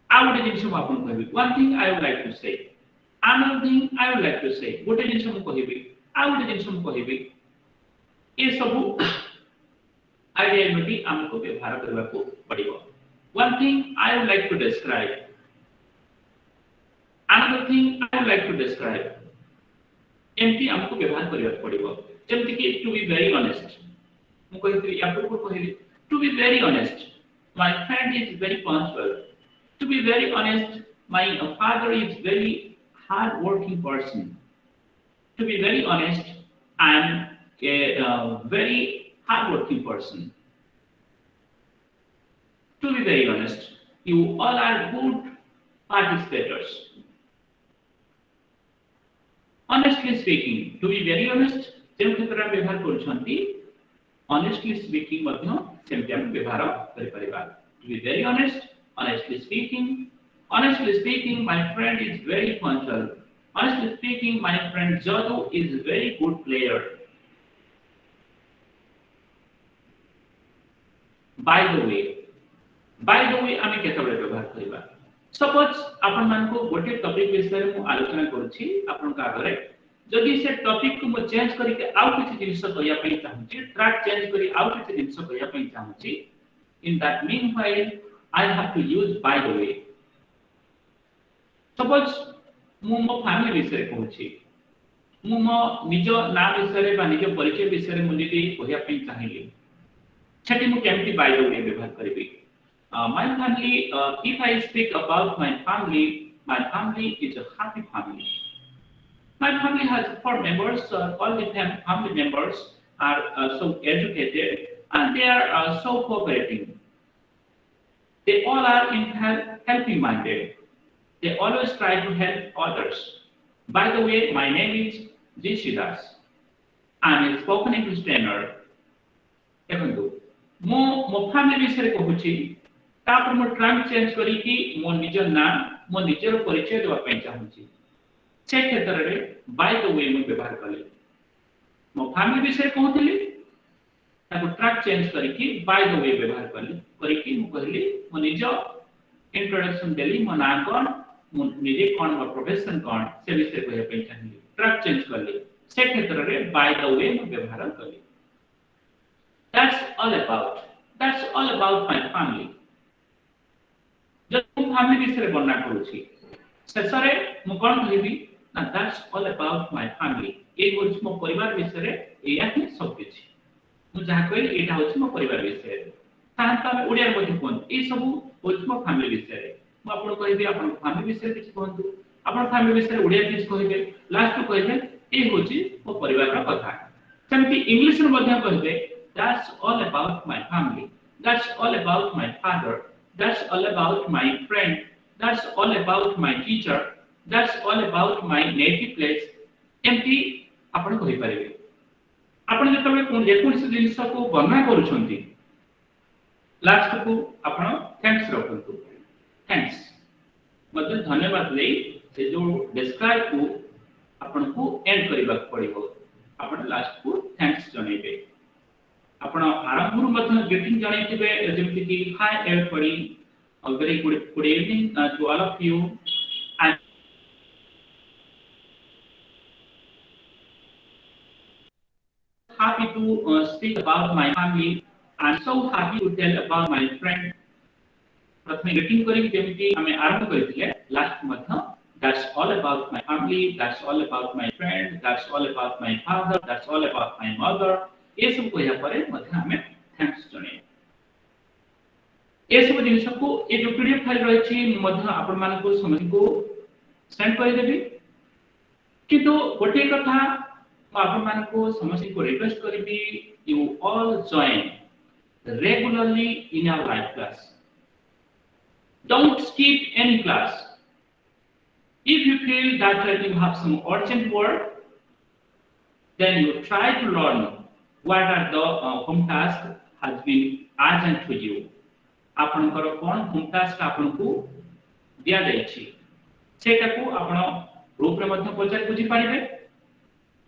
ଆଉ ଗୋଟେ ଜିନିଷ ମୁଁ ଆପଣଙ୍କୁ କହିବି one thing I would like to say another thing I would like to say ଗୋଟେ ଜିନିଷ ମୁଁ କହିବି ଆଉ ଗୋଟେ ଜିନିଷ ମୁଁ କହିବି ଏ ସବୁ ଆଇଡିଆଲିଟି ଆମକୁ ବ୍ୟବହାର କରିବାକୁ ପଡ଼ିବ one thing I would like to describe another thing I would like to describe एमती हमको व्यवहार करिया पड़िबो जेमति कि टू बी वेरी ऑनेस्ट मु कहितली या पूर्व कहिली to be very honest my friend is very punctual to be very honest my father is very hard working person to be very honest I am a very hard working person to be very honest you all are good participators honestly speaking to be very honest जेम क्षेत्र में व्यवहार करूछंती honestly speaking मध्य सेमति हम व्यवहार करि परिबा to be very honest honestly speaking my friend is very punctual honestly speaking my friend Jadu is a very good player by the way आमे केतबे व्यवहार करिबा सपोज आपण मान को गोटे टॉपिक विषय में मु आलोचना करूची आपण का आगरे जदि से टॉपिक को मु चेंज करी के आउ किछि जिनिस कहिया पई चाहूची ट्रैक चेंज करी आउ किछि जिनिस कहिया पई चाहूची in that meanwhile I have to use by the way suppose मु मो फैमिली विषय कहूची मु मो निज नाम विषय बा निज परिचय विषय मु जदि कहिया पई चाहिली छटी मु केमति बाय द वे व्यवहार करबी my family if I speak about my family is a happy family my family has 4 members all the family members are so educated and they are so cooperating they all are in helping minded they always try to help others by the way my name is J Sidas I am a spoken English trainer देखंतु मो family विषय कहूची तापर मो track change करी कि मो निजर नाम मो निजर परिचय देवा पई चाहूची से क्षेत्र रे बाय द वे मु व्यवहार कले मो फैमिली विषय कहूतली ताको ट्रैक चेंज करी कि बाय द वे व्यवहार करी कि मु कहली मो निज इंट्रोडक्शन देली मो नाम कोन मो निजे कोन मो प्रोफेशन कोन से विषय कहया पई चाहली ट्रैक चेंज करली से क्षेत्र रे बाय द वे मु व्यवहार कली that's all about my family जब फैमिली विषय वर्णना करूची शेषरे मु कोन कहबी ना that's all about my family ए होछ मो परिवार विषय एया ही सब किछि मु जहा कहली एटा होछ मो परिवार विषय तांता हम ओडिया मध्ये कोन ए सब होछ मो फैमिली विषय मु आपन कहबी आपन फैमिली विषय किछि कहंतु आपन फैमिली विषय ओडिया किछि कहबे लास्ट को कहबे ए होछि मो परिवार रा कथा सेमति इंग्लिश में मध्ये कहबे that's all about my family that's all about my father that's all about my friend that's all about my teacher that's all about my native place एमती आपण कहि परिबे आपण जेतबे कोन जेकोन जिनिस को वर्णना करूछंती लास्ट को आपण थैंक्स रखंतु थैंक्स मतलब धन्यवाद ले से जो डिस्क्राइब को आपण को एंड करबा पड़िबो आपण लास्ट को थैंक्स जणैबे आपण आरंभरु मध्य ग्रीटिंग जणैतिबे जेमति कि hi everybody a very good evening to all of you and happy to speak about my family and so happy to tell about my friend प्रथमे ग्रीटिंग करी जेमति हमें आरंभ करथिले last Madhya that's all about my family that's all about my friend that's all about my father that's all about my mother ये सब कहया परे मध्य हमें thanks जणे ए सब जिनिस को ए जो पीडीएफ फाइल रही मध्य आपण मान को समझ को सेंड कर देबी किंतु गोटे कथा आपण मान को समझ को रिक्वेस्ट करबी you all join regularly in our live class. Don't skip any class. If you feel that you have some urgent work, then you try to learn what are the home task has been urgent to you. आपनकर कोन home task आपनको दिया जायछि सेटा को आपण group रे मध्य पचार बुझी पारिबे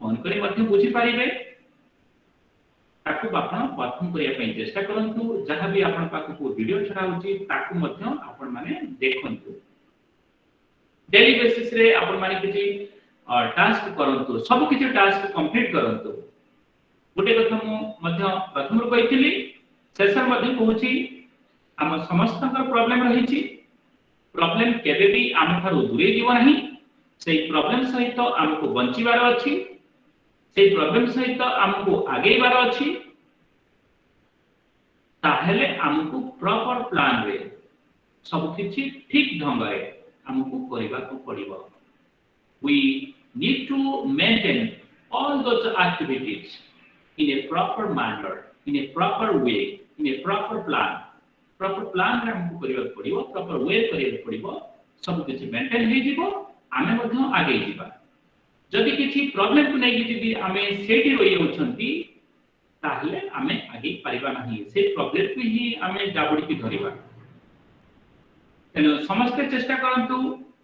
phone करी मध्य बुझी पारिबे ताकू आपण परफॉर्म करिया पई चेष्टा करंतु जहां भी आपण पाखु वीडियो छडा होची ताकू मध्य आपण माने देखंतु डेली बेसिस रे आपण माने किछि टास्क करंतु सब किछि टास्क कंप्लीट करंतु गोटे कथा मु मध्य प्रथम रो कहितली शेषर मध्य कहूची हम समस्त प्रॉब्लम रही प्रॉब्लम केबे भी आम थारु दूरे जीव नाही सेही प्रॉब्लम सहित हमको बंचिबार अछि सेही प्रॉब्लम सहित हमको आगेबार अछि ताहेले हमको प्रॉपर प्लान रे सब किछि ठीक ढंग रे हमको करिबा को पड़िबो we need to maintain all those activities in a proper manner in a proper way in a proper plan रे हमको करिबा पड़िबो प्रॉपर वे करिबा पड़िबो सब किछि मेंटेन हे जिवो आमे मध्य आगे जिबा जदि किछि प्रॉब्लम को नै जदि आमे सेठी रहि होछंती ताहले आमे आगे परिबा नाही से प्रॉब्लम को ही आमे जाबडी की धरिबा तेनो समस्त चेष्टा करंतु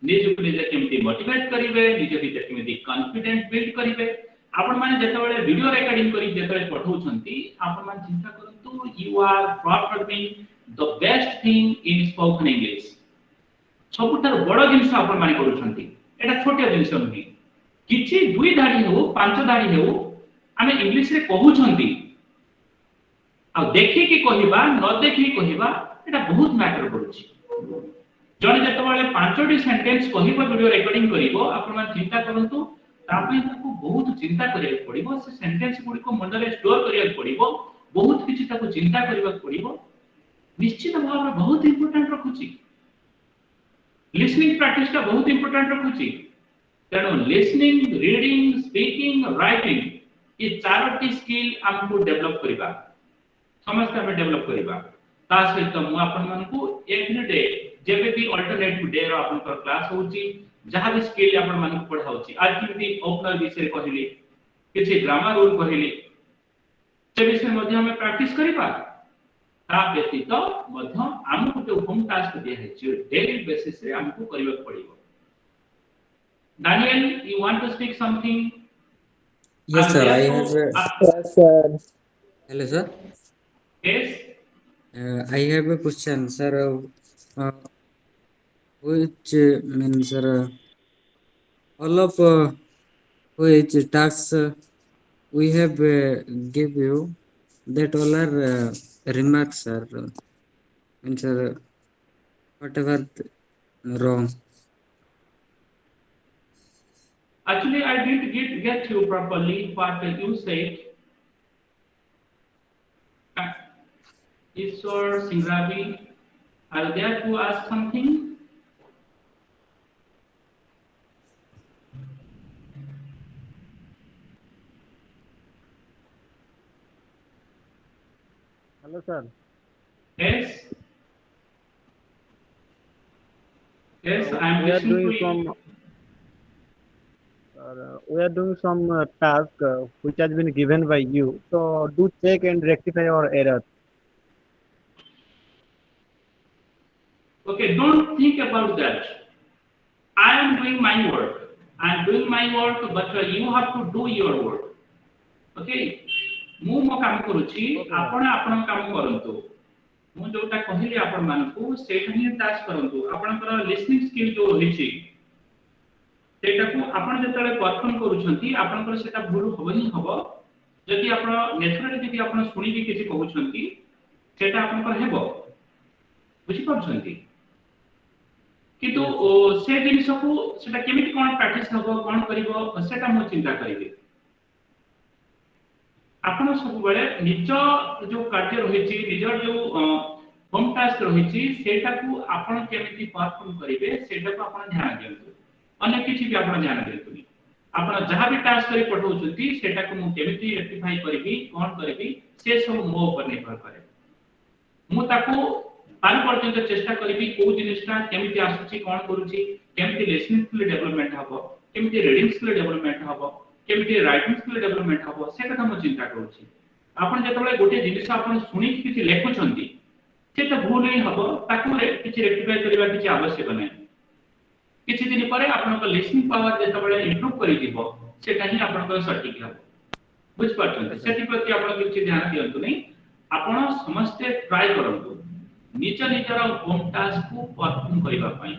निज को निज केमति मोटिवेट करिवे निज भीतर केमति कॉन्फिडेंस बिल्ड करिवे आपण माने जेतबेले वीडियो रिकॉर्डिंग करी जेतबेले पठाउछंती आपण माने चिंता करंतु you are performing the best thing in spoken english सबुठार बड़ जिंस आपण माने करूछंती एटा छोटे जिंस नही किछि दुई धाडी हो पांच धाडी हो आमे इंग्लिश रे कहूछंती आ देखि कि कहिबा न देखि कहिबा एटा बहुत मैटर करूछि जने जेतबेले पांचटी सेंटेंस कहिबो वीडियो रिकॉर्डिंग करिवो आपण माने चिंता करंतु तापय ताको बहुत चिंता करिया पड़िबो से सेंटेंस गुडी को मन रे स्टोर करिया पड़िबो बहुत किछि ताको चिंता करबा पड़िबो निश्चित भाव में बहुत इंपोर्टेंट रखुची लिसनिंग प्रैक्टिस का बहुत इंपोर्टेंट रखुची तेणु लिसनिंग रीडिंग स्पीकिंग राइटिंग ये चारोटी स्किल हमको डेवलप करिबा समस्त में डेवलप करिबा ता सहित मु आपन मन को एवरी डे जेबे भी अल्टरनेटिव डे रो आपन कर क्लास होची जहां भी स्किल आपन मन को पढाउची आज की ओपनर विषय कहली किछि ग्रामर रूल कहली से विषय मध्ये हम प्रैक्टिस करिबा ता व्यतीत मध्य हमको जो होम टास्क दिया है जो डेली बेसिस रे हमको करबा पड़िबो Daniel, you want to speak something? Yes, sir. I have. Yes, sir. Hello, sir. Yes. I have a question, sir. Which means, sir, all of which tasks we have give you, that all are remarks, sir. Means, sir, whatever wrong. Actually, I didn't get you properly what you said. Ishwar Singhravi, are you there to ask something? Hello, sir. Yes. Yes, I am We are listening doing to you. some. We are doing some task which has been given by you. So do check and rectify our error. Okay, don't think about that. I am doing my work. I am doing my work, but you have to do your work. Okay? मु मो काम करूची आपण आपण काम करंतु मु जोटा कहिली आपण मानकू सेटा ही टास्क करंतु आपनकर लिसनिंग स्किल जो होईची सेटा को आपण जेतले परफॉर्म करूछंती आपनकर सेटा भूल होबनी होबो जदि आपण नेचुरली जदि आपण सुनी भी किछि कहउछंती सेटा आपनकर हेबो बुझि पछंती किंतु से जिनिस को सेटा केमिति कोन प्रैक्टिस होबो कोन करिवो सेटा मु चिंता करिवे आपण सब बेले निज जो कार्य रहिछि निज जो होम टास्क रही सेटाकू आपण केमिति परफॉर्म करिवे सेटाकू आपण ध्यान दियंतु अन्य किछि भी आपण ध्यान दियंतु आपण जहां भी टास्क करी पठौछंती सेटाकू मु केमिति रेक्टिफाई करबी कोन करबी से सब मो ऊपर निर्भर करे मु ताकू पार पर्यंत चेष्टा करिबी को जिनिसटा केमिति आसुची कोन करूची केमिति लिसनिंग स्किल डेवलपमेंट हबो केमिति रीडिंग स्किल डेवलपमेंट हबो केमिति राइटिंग स्किल डेवलपमेंट हबो से कथा मु चिंता करूची आपण जेतबेले गोटे जिनिस आपण सुनी किछि लेखुछंती सेटा भूल ही हबो ताकू किछि रेक्टिफाई करबा किछि आवश्यक नै किछि दिन परे आपनक लिसनिंग पावर जेतबेले इंप्रूव करि दिबो सेटा ही आपनक सटीक हबो बुझ पाछन सेति प्रति आपण किछि ध्यान दियंतु नै आपण समस्त ट्राई करंतु निज निजर होम टास्क को परफॉर्म करबा पई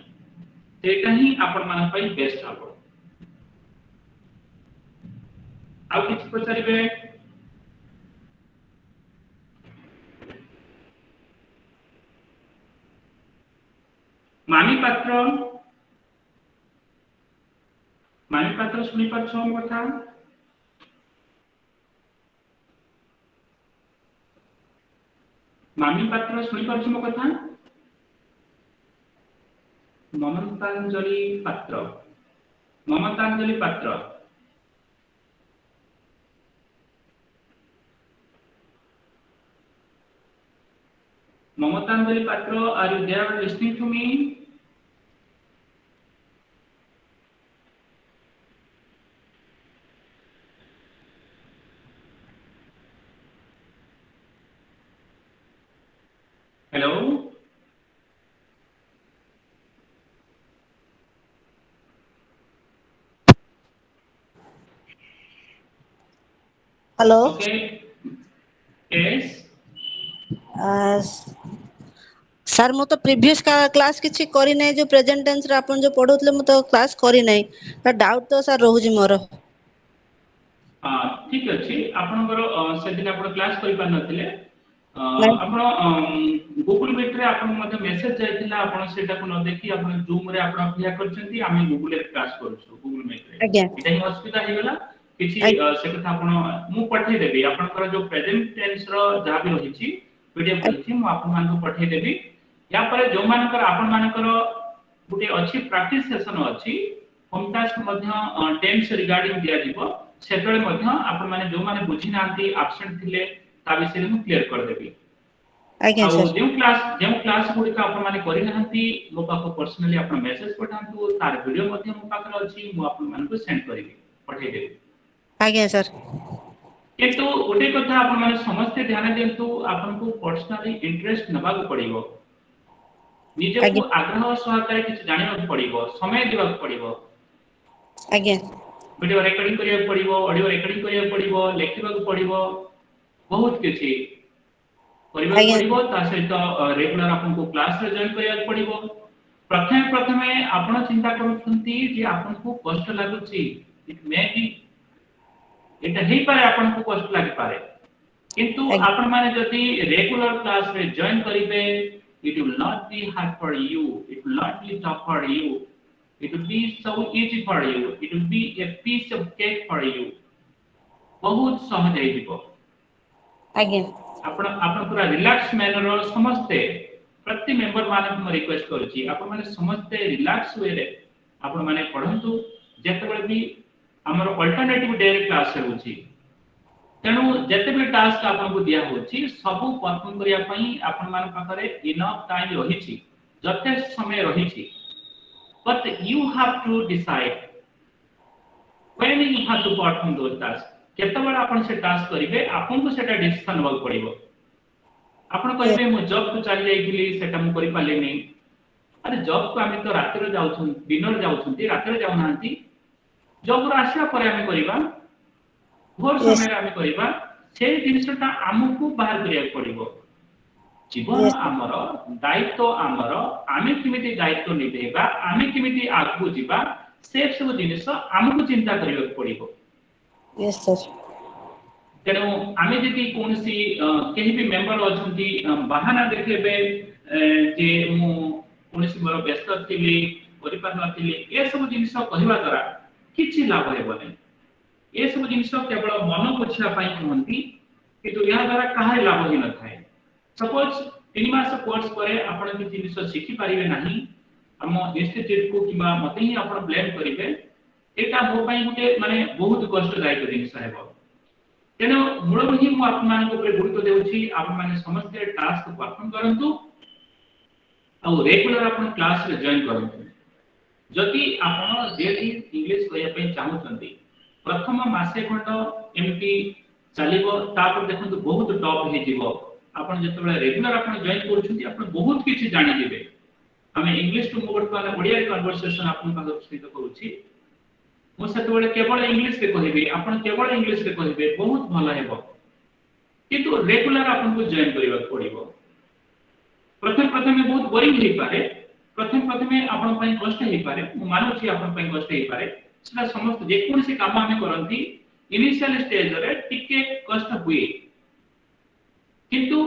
सेटा ही आपण मान पई बेस्ट हबो आ किछि पचारिबे मानी पात्र सुनी पाछो हम कथा मामी पात्र सुनी पाछो हम कथा ममतांजलि पात्र are you there listening to me hello hello okay yes sir मु तो प्रीवियस क्लास किछि करी नै जो प्रेजेंट टेंस रे आपण जो पढौतले मु तो क्लास करी नै त डाउट तो सर रहू जी मोर ठीक अछि आपनकर से दिन आपण क्लास करि पार नथिले आपण गूगल मीट रे आपण मध्ये मेसेज जाइतिला आपण सेटा को न देखि आपण जूम रे आपण अभ्यास करछंती आमे गूगल रे क्लास करछु गूगल मीट रे एटा ही असुविधा हे गेला किछि से कथा आपण मु पठै देबी आपनकर जो प्रेजेंट टेंस रो जा भी रहिछि पीडीएफ रहिछि मु आपन मान को पठै देबी या पर जो मानकर आपन मानकर गुटे अछि प्रैक्टिस सेशन अछि होम टास्क मध्ये टेंस रिगार्डिंग दिया दिबो सेतळे मध्ये आपन माने जो माने बुझी नांती एब्सेंट थिले ता विषय मु क्लियर कर देबी आज्ञा सर जो क्लास गुडी का आपन माने करि नांती मो पाको पर्सनली आपन मेसेज पठांतु तार वीडियो मध्ये मो पाकर अछि मु आपन मान को सेंड करिबी पठै देबी आज्ञा सर किंतु गोटे कथा आपन माने समस्त ध्यान देंतु आपन को पर्सनली इंटरेस्ट नबा को पड़िबो निजे को आग्रह सहकारे किछ जानि न पड़िबो समय देबा को पड़िबो आज्ञा वीडियो रिकॉर्डिंग करिया पड़िबो ऑडियो रिकॉर्डिंग करिया पड़िबो लेखिबा को पड़िबो बहुत किछि करिबा पड़िबो ता सहित रेगुलर आपन को क्लास रे जॉइन करिया पड़िबो प्रथमे आपन चिंता करथंती जे आपन को कष्ट लागुची इट मे बी एटा हे पारे आपन को कष्ट लागि पारे किंतु आपन माने जति रेगुलर क्लास रे जॉइन करिवे it will not be hard for you it will not be tough for you it will be so easy for you it will be a piece of cake for you बहुत सहज हे दिबो आगे आपन पूरा relax manner समझते प्रति member माने हम रिक्वेस्ट करूची आपन माने समझते रिलैक्स वे रे आपन माने पढंतु जेते बेले भी हमर अल्टरनेटिव डे रे क्लास होउची तेनु जेते भी टास्क आपन को दिया होची सब परफॉर्म करिया पई आपन मान पाखरे इनफ टाइम रहिची जते समय रहिची but you have to decide when you have to perform those task केतबेला आपन से टास्क करिवे आपन को सेटा डिसीजन नबा पड़िबो आपन कहिबे मु जॉब को चली जाइथिली सेटा मु करि पाले नै अरे जॉब को आमे तो राति रे जाउछन डिनर जाउछंती राति रे जाउ नांती जॉब रो आसिया परे आमे करिबा भोर समय आमे करिबा से जिनिसटा हमकु बाहर करिया पड़िबो जीवन हमर दायित्व हमर आमे किमिति दायित्व निभेबा आमे किमिति आगु जिबा से सब जिनिस हमकु चिंता करिया पड़िबो यस सर तेनो आमे जति कोनसी केहि भी मेंबर अछंती बहाना देखलेबे जे मु कोनसी मोर व्यस्त थिली करि पार नथिली ए सब जिनिस कहिबा द्वारा किछि लाभ हेबो नै ए सब जिनिस केवल मन बुझिया पाई कहंती किंतु या द्वारा काहे लाभ हि न थाए सपोज 3 मास कोर्स करे आपण कि जिनिस शिखि पारिबे नाही हम इंस्टीट्यूट को किबा मते ही आपण ब्लेम करिवे एटा मो पई गुटे माने बहुत कष्टदायक जिनिस हेबो तेनो मूल ही मु आपण मान को गुरुत्व देउछि आपण माने समस्त टास्क परफॉर्म करंतु आ रेगुलर आपण क्लास रे जॉइन करंतु जदि आपण डेली इंग्लिश कहिया पई चाहउछंती प्रथम मासे खंड एमपी चलिबो तापर देखंतु बहुत टॉप हे जीवो आपण जेतबे रेगुलर आपण जॉइन करूछंती आपण बहुत किछि जानि दिबे हमें इंग्लिश टू मोड को ओडिया कन्वर्सेशन आपण पास सहित करूछि मो सेतबे केवल इंग्लिश रे कहिबे आपण केवल इंग्लिश रे कहिबे बहुत भला हेबो किंतु रेगुलर आपण को जॉइन करबा पड़िबो प्रथम बहुत बोरिंग हे पारे प्रथम आपण पई कष्ट हे पारे मु मानु छी आपण पई कष्ट हे पारे सेटा समस्त जे कोन से काम हम करंती इनिशियल स्टेज रे टिके कष्ट हुए किंतु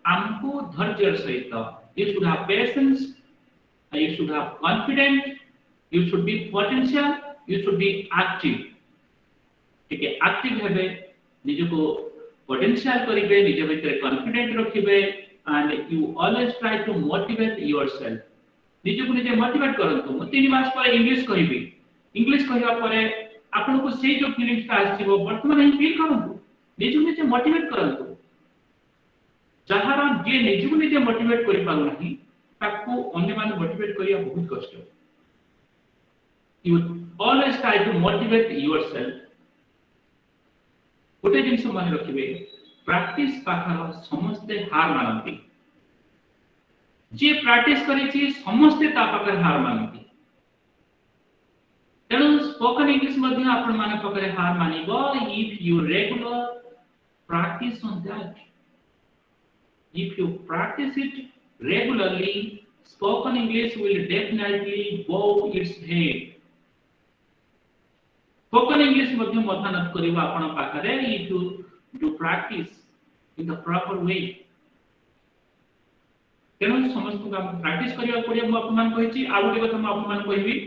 हमको धैर्य सहित you should have patience you should have confidence you should be potential you should be active ठीक है एक्टिव हेबे निज को पोटेंशियल करिवे निज भीतर कॉन्फिडेंट रखिवे and you always try to motivate yourself निज को निज मोटिवेट करंतु म 3 मास पर इंग्लिश कहिबी इंग्लिश कहिबा परे आपन को से जो फीलिंग्स का आसीबो वर्तमान ही फील करंतु निज को निज मोटिवेट करंतु जहारा जे निज को निज मोटिवेट करि पाउ नाही ताको अन्य माने मोटिवेट करिया बहुत कष्ट you always try to motivate yourself गोटे जिंस माने रखिबे प्रैक्टिस पाखर समस्त हार मानती जे प्रैक्टिस करिछि समस्त ता पाखर हार मानती तेणु स्पोकन इंग्लिश मध्ये आपण माने पाखर हार मानिबो if you regular practice on that if you practice it regularly spoken English will definitely bow its head spoken English मध्ये मथानत करिवा आपण पाखरे if you do practice in the proper way तेणु समस्त को हम प्रैक्टिस करिया पड़िया म अपन मान कहिछि आ गोटे कथा म अपन मान कहिबी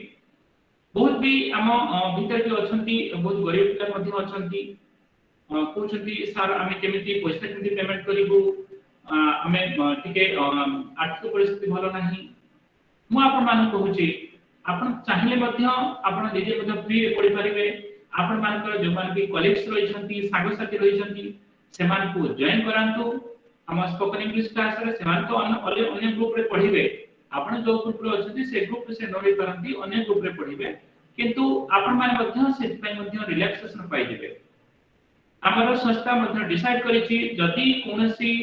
बहुत भी हम भीतर के अछंती बहुत गरीब पिला मध्ये अछंती कहउछंती सर आमे केमिति पैसा केमिति पेमेंट करिबो हमें टिके आर्थिक परिस्थिति भलो नाही मु आपण मान कहूची आपण चाहिले मध्ये आपण निजे मध्ये फ्री रे पढि परिबे आपण मान को जो मान भी कलीग्स रहिसंती सागो साथी रहिसंती सेमान को जॉइन करांतु हम स्पोकन इंग्लिश क्लास रे सेमान तो अन्य ग्रुप रे पढिबे आपण जो ग्रुप रे अछंती से ग्रुप से नोई करंती अन्य ग्रुप रे पढिबे किंतु आपण मान मध्ये से पय मध्ये रिलैक्सेशन पाइ दिबे हमर संस्था मध्ये डिसाइड करिछि जदि कोनसी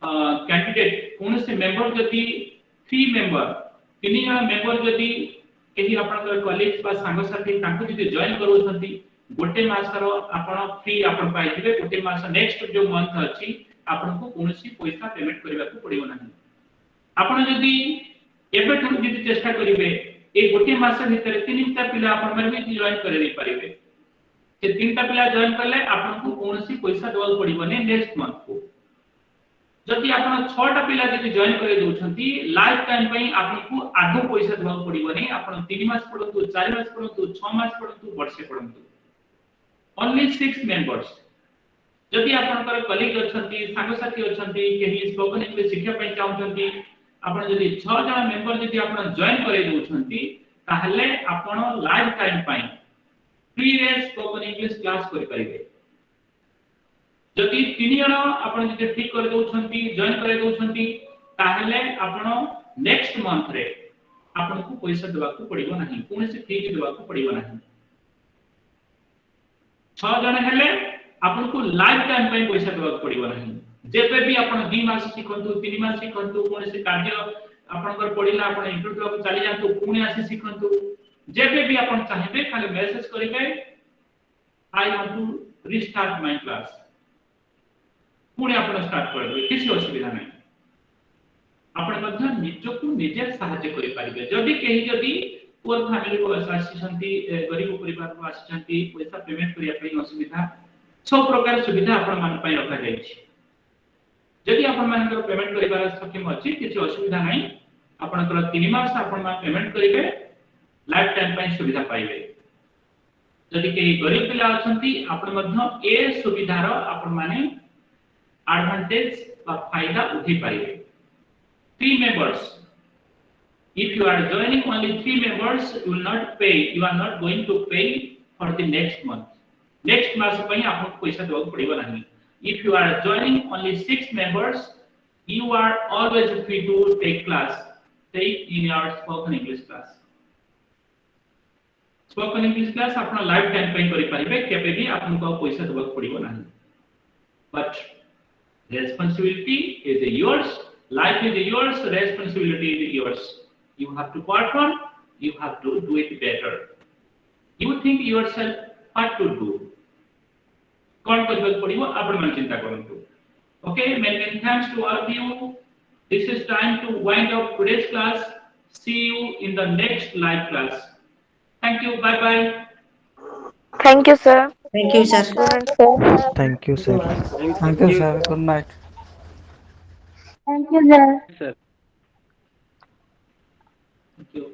कैंडिडेट कौन से मेंबर जति फ्री मेंबर तिनी जन मेंबर जति केही आपन कलीग्स बा संग साथी तांको जति जॉइन करूछंती गोटे मासरो आपन फ्री आपन पाइ दिबे गोटे मास नेक्स्ट जो मंथ अछि आपन को कोनसी पैसा पेमेंट करबा को पड़िबो नाही आपन जति एबे ठु जति चेष्टा करिवे ए गोटे मास भीतर तीनटा पिला आपन मन भी जॉइन करे नै परिबे से तीनटा पिला जॉइन करले आपन को कोनसी पैसा देबा पड़िबो नै नेक्स्ट मंथ को जदि आपण 6टा पिला जदि जॉइन करे दोछंती लाइफ टाइम पई आपनको आधो पैसा देबा पड़िबो नै आपण 3 मास पढंतु 4 मास पढंतु 6 मास पढंतु वर्षे पढंतु ओनली 6 मेंबर्स जदि आपनकर कलीग अछंती संग साथी अछंती केही स्पोकन इंग्लिश शिक्षा पई चाहउछंती आपण जदि 6 जण मेंबर जदि आपण जॉइन करे दोछंती ताहले आपण लाइफ टाइम पई फ्री रे स्पोकन इंग्लिश क्लास करि परिबे जदि 3 जण आपण जदि ठीक कर दोछंती जॉइन करे दोछंती ताहले आपण नेक्स्ट मंथ रे आपण को पैसा देबा को पड़िबो नाही कोन से फी देबा को पड़िबो नाही 6 जण हेले आपण को लाइफ टाइम पे पैसा देबा को पड़िबो नाही जेबे भी आपण 2 मास सिखंतु 3 मास सिखंतु कोन से कार्य आपनकर पड़िला आपण इंटरव्यू को चली जांतु पुणे आसी सिखंतु जेबे भी आपण चाहेबे खाली मैसेज करिवे I want to restart my class पुणे आपण स्टार्ट करबे किसी असुविधा नाही आपण मध्य निजको निजे सहाय्य करि पारिबे जदि केही जदि पुअर फैमिली को आसीछंती गरीब परिवार को आसीछंती पैसा पेमेंट करिया पई असुविधा सब प्रकार सुविधा आपण मान पई रखा जाय छी जदि आपण मान को पेमेंट करिवार सक्षम अछि किसी असुविधा नाही आपण को 3 मास आपण मान पेमेंट करिवे लाइफ टाइम पई सुविधा पाइबे जदि केही गरीब पिला अछंती आपण मध्य ए सुविधार आपण माने एडवांटेज बा फायदा उठी पारिबे 3 members. If you are joining only 3 members, you will not pay. You are not going to pay for the next month. Next month ପାଇଁ ଆପଣଙ୍କୁ ପଇସା ଦେବାକୁ ପଡ଼ିବ ନାହିଁ. If you are joining only 6 members, you are always free to take class. Take in your spoken English class. Spoken English class ଆପଣ life time ପାଇଁ କରି ପାରିବେ, କେବେ ବି ଆପଣଙ୍କୁ ପଇସା ଦେବାକୁ ପଡ଼ିବ ନାହିଁ. But responsibility is yours, life is yours, responsibility is yours. You have to perform, you have to do it better. You think yourself what to do. कौन କରିବାକୁ ପଡ଼ିବ ଆପଣ ମାନେ ଚିନ୍ତା କରନ୍ତୁ. Okay, many thanks to all of you. This is time to wind up today's class. See you in the next live class. Thank you. Bye bye. Thank you, sir. Thank you, sir. Good night, sir. Thank you, sir. Thank you, sir. Good night. Thank you, sir. sir. Thank you.